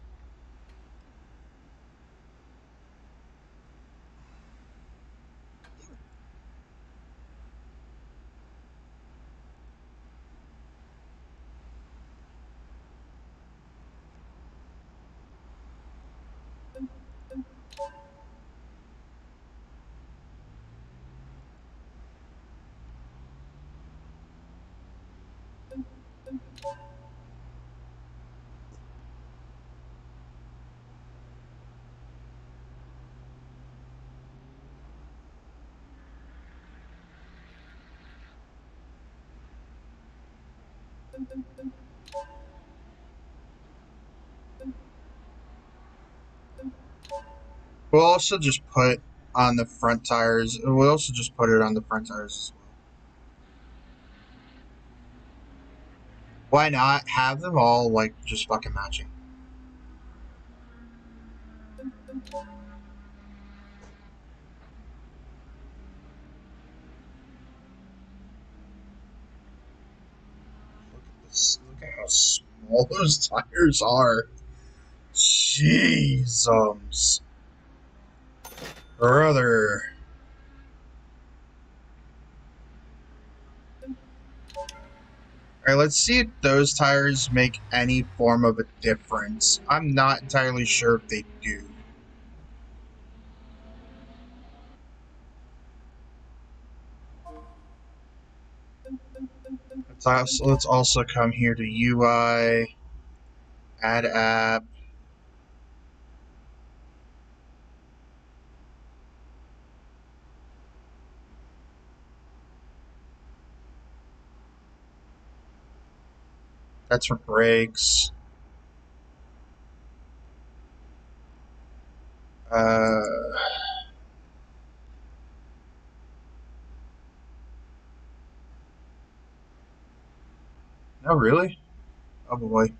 We'll also just put on the front tires. We'll also just put it on the front tires as well. Why not have them all like just fucking matching? Look at this. Look at how small those tires are. Jeezums. Brother. Alright, let's see if those tires make any form of a difference. I'm not entirely sure if they do. Let's also come here to UI, add app. That's for brakes. No, really? Oh boy.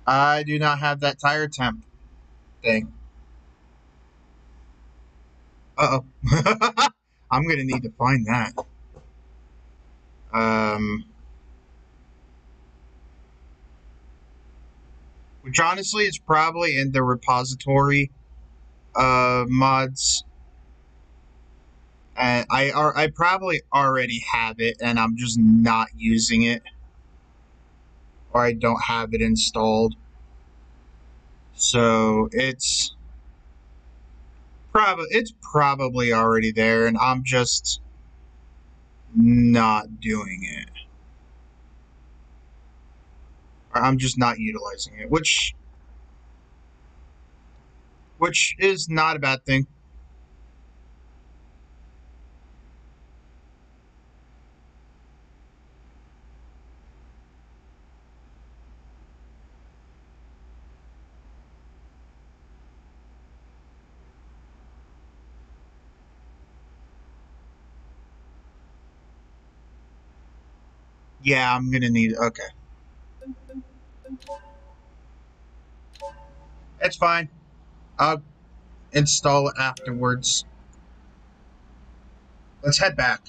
I do not have that tire temp thing. Uh-oh. I'm gonna need to find that. Which honestly is probably in the repository mods. And I probably already have it, and I'm just not using it, or I don't have it installed. So it's probably already there, and I'm just not doing it, or I'm just not utilizing it, which is not a bad thing. Yeah, I'm gonna need. Okay, it's fine. I'll install it afterwards. Let's head back.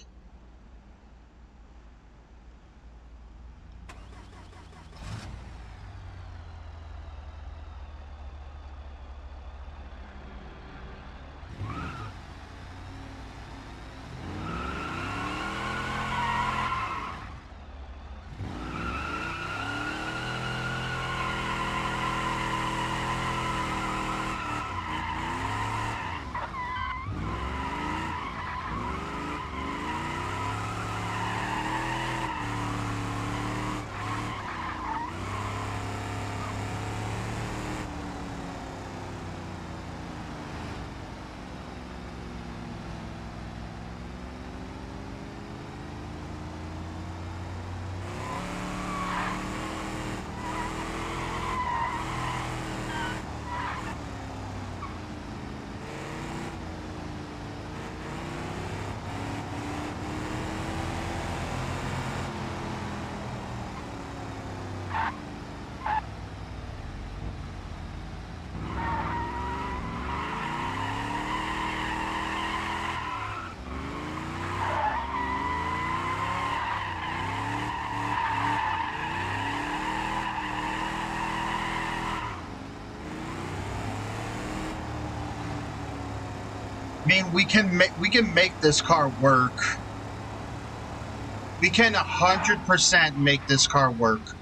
I mean, we can make this car work. We can 100% make this car work.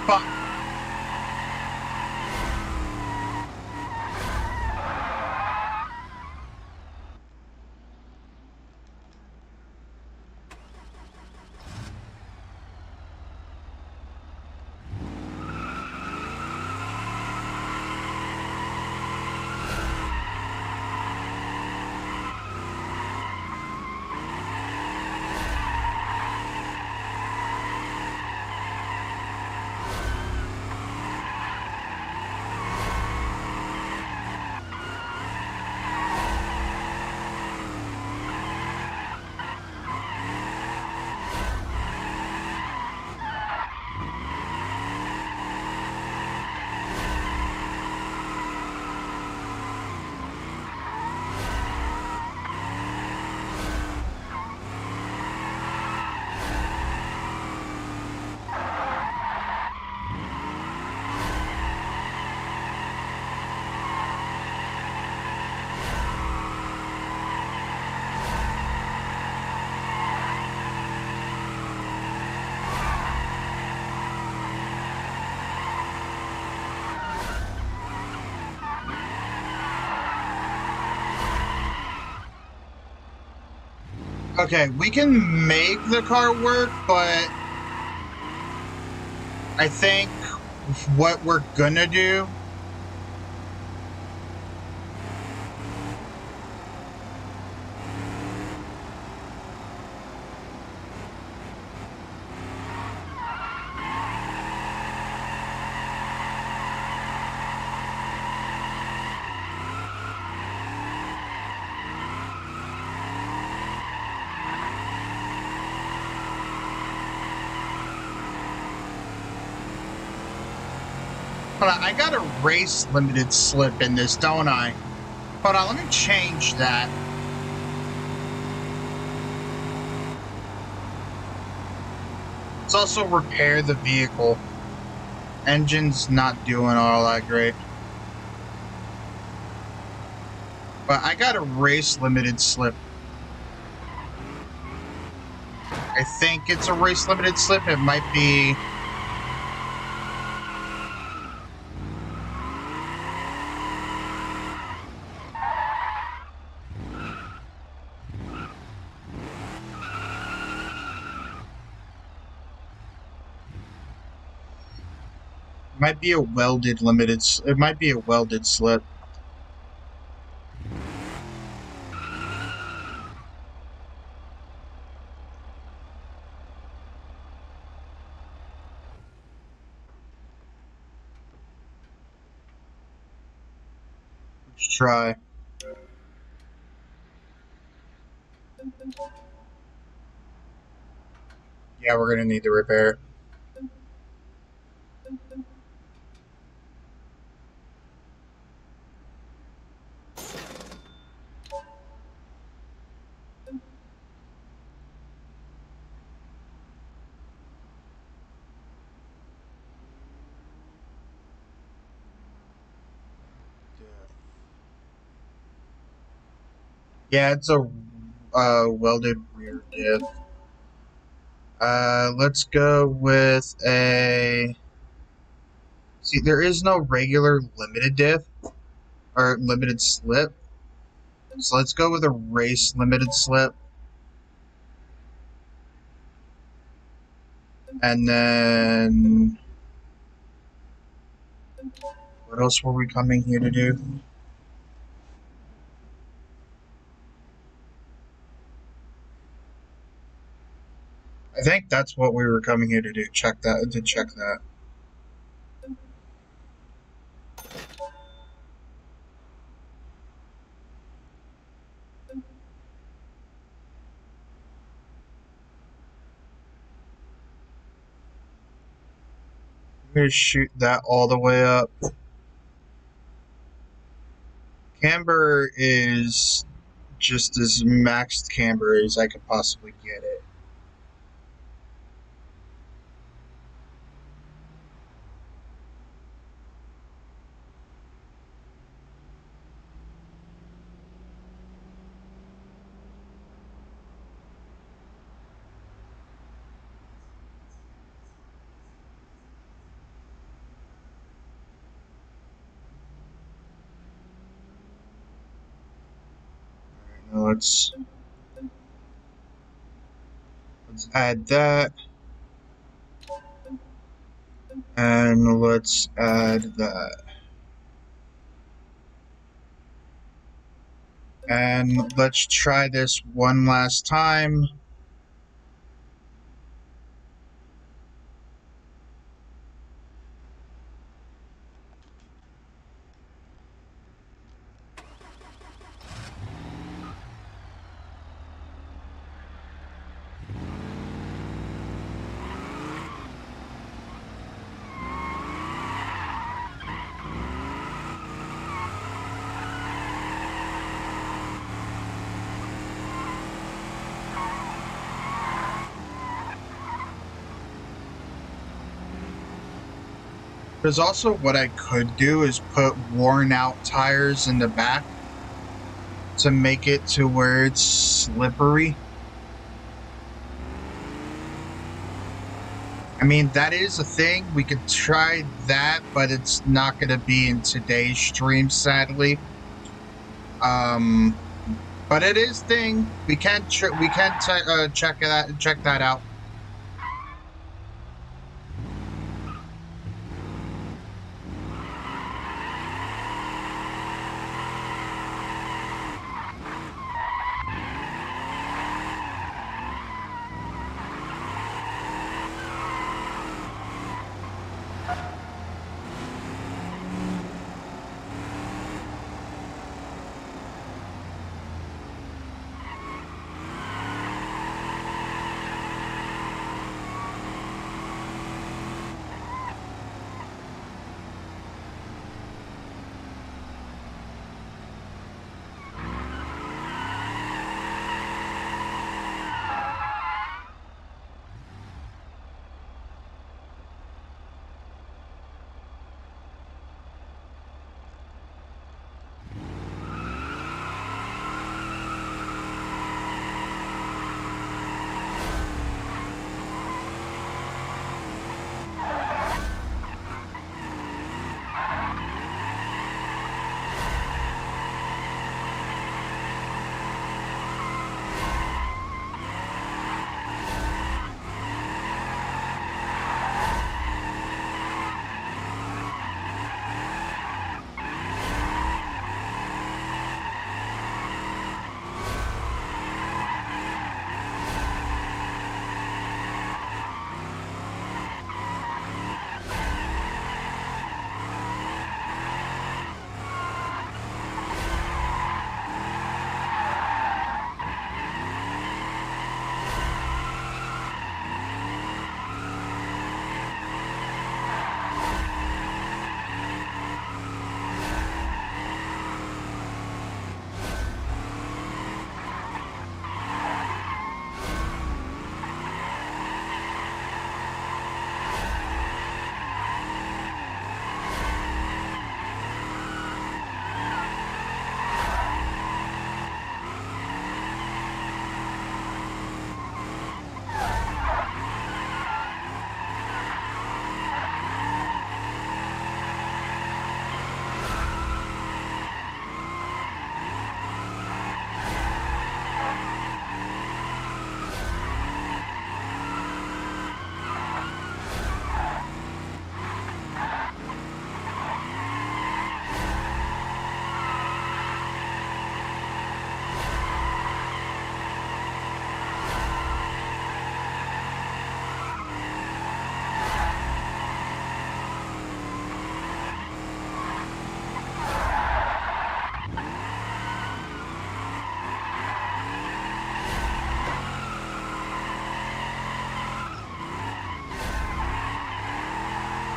Fuck. Okay, we can make the car work, but I think what we're gonna do Hold on, I got a race limited slip in this, don't I? Hold on, let me change that. Let's also repair the vehicle. Engine's not doing all that great. But I got a race limited slip. I think it's a race limited slip. It might be... Might be a welded limited. It might be a welded slip. Let's try. Yeah, we're gonna need to repair it. Yeah, it's a welded rear diff. Let's go with a. See, there is no regular limited diff or limited slip, so let's go with a race limited slip. And then, what else were we coming here to do? I think that's what we were coming here to do. Check that. I'm gonna shoot that all the way up. Camber is just as maxed camber as I could possibly get it. Now let's add that. And let's add that. And let's try this one last time. There's also what I could do is put worn out tires in the back to make it to where it's slippery. I mean, that is a thing. We could try that, but it's not going to be in today's stream, sadly. But it is thing. We can check that out.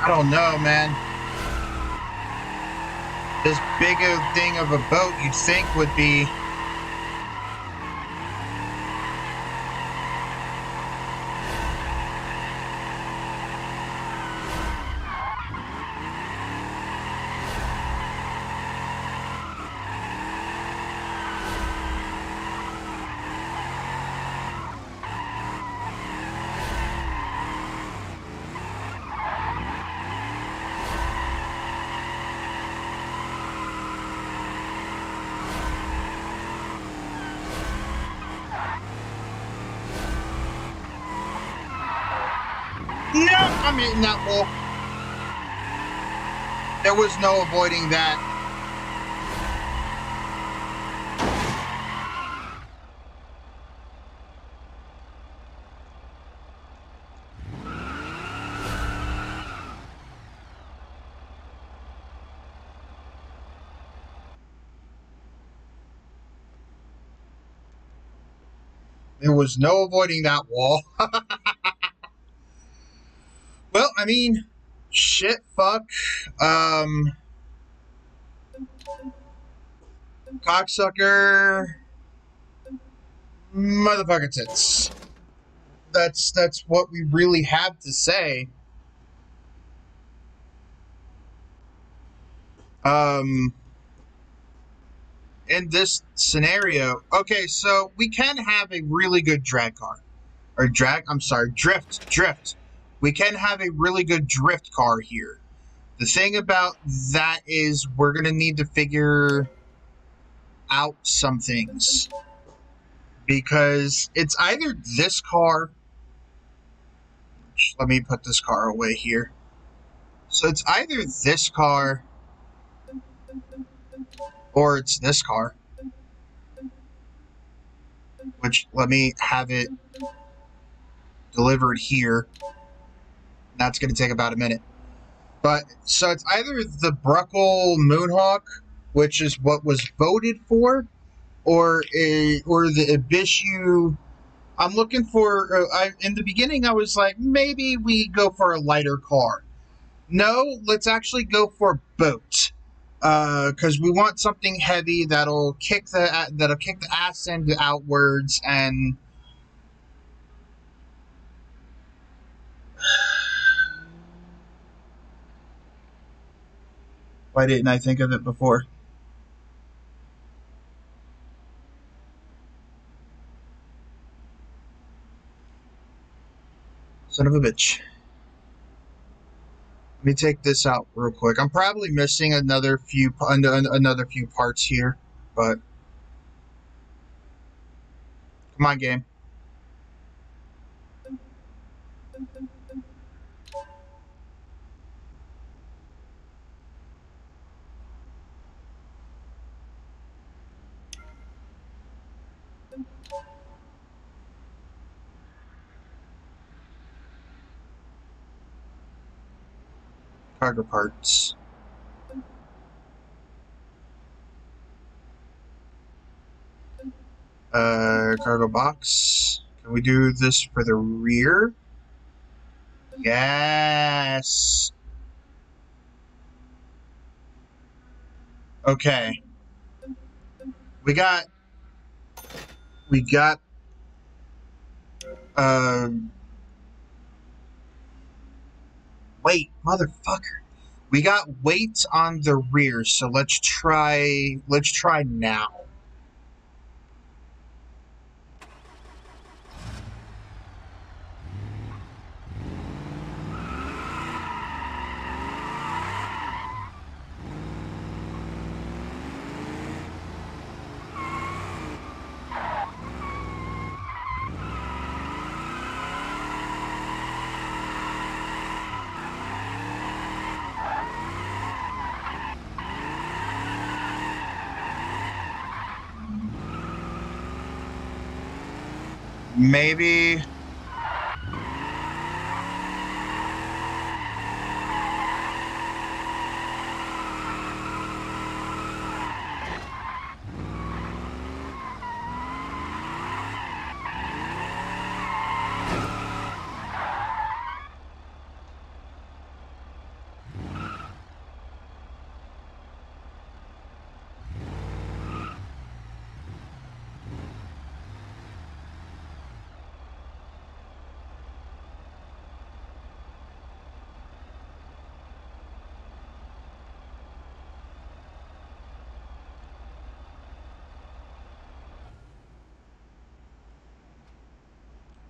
I don't know, man. This big a thing of a boat you'd think would be... No, I'm hitting that wall. There was no avoiding that. There was no avoiding that wall. Well, I mean, shit, fuck. Cocksucker. Motherfucker tits. That's what we really have to say. In this scenario, okay, so we can have a really good drag car. Or drift. We can have a really good drift car here. The thing about that is we're going to need to figure out some things. Because it's either this car... Let me put this car away here. So it's either this car... or it's this car. Which, let me have it delivered here. That's going to take about a minute. But, so it's either the Bruckle Moonhawk, which is what was voted for, or the Ibishu. I'm looking for, in the beginning I was like, maybe we go for a lighter car. No, let's actually go for boat. Because we want something heavy that'll kick the ass end outwards and... Why didn't I think of it before? Son of a bitch. Let me take this out real quick. I'm probably missing another few parts here, but come on, game. Cargo parts. Cargo box. Can we do this for the rear? Yes. Okay. We got wait, motherfucker. We got weight on the rear, so let's try now. Maybe.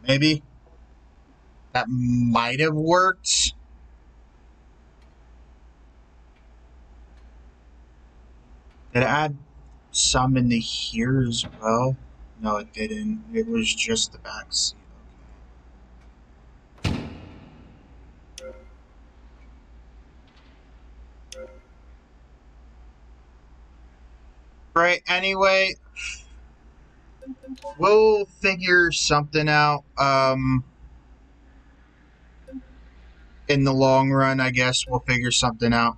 Maybe that might have worked. Did it add some into here as well? No, it didn't. It was just the back seat. Right, anyway, we'll figure something out. In the long run, I guess we'll figure something out.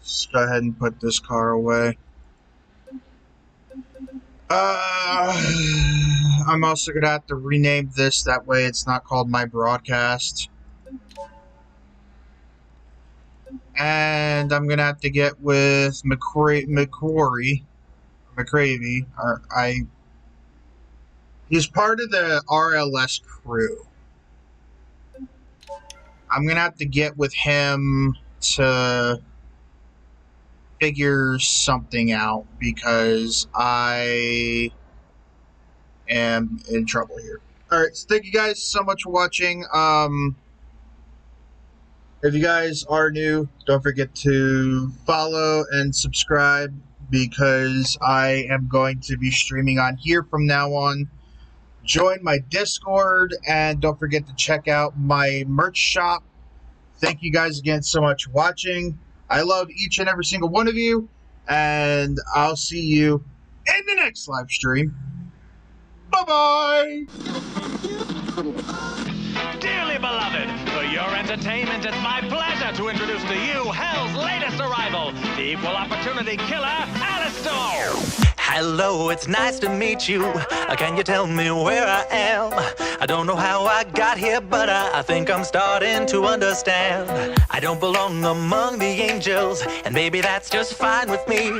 Let's go ahead and put this car away. I'm also gonna have to rename this, that way it's not called My Broadcast. And I'm gonna have to get with McCravey. He's part of the RLS crew. I'm gonna have to get with him to figure something out because I am in trouble here. Alright, so thank you guys so much for watching. If you guys are new, don't forget to follow and subscribe because I am going to be streaming on here from now on. Join my Discord and don't forget to check out my merch shop. Thank you guys again so much for watching. I love each and every single one of you, and I'll see you in the next live stream. Bye-bye! Dearly beloved, for your entertainment, it's my pleasure to introduce to you Hell's latest arrival, the equal opportunity killer, Alistair! Hello, it's nice to meet you. Can you tell me where I am? I don't know how I got here, but I think I'm starting to understand. I don't belong among the angels, and maybe that's just fine with me.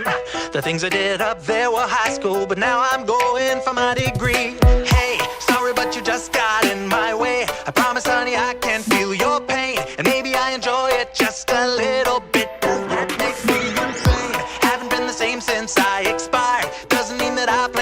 The things I did up there were high school, but now I'm going for my degree. Hey, sorry, but you just got in my way. I promise, honey, I can feel your pain, and maybe I enjoy it just a little bit. That makes me insane. Haven't been the same since I expired. Doesn't mean that I've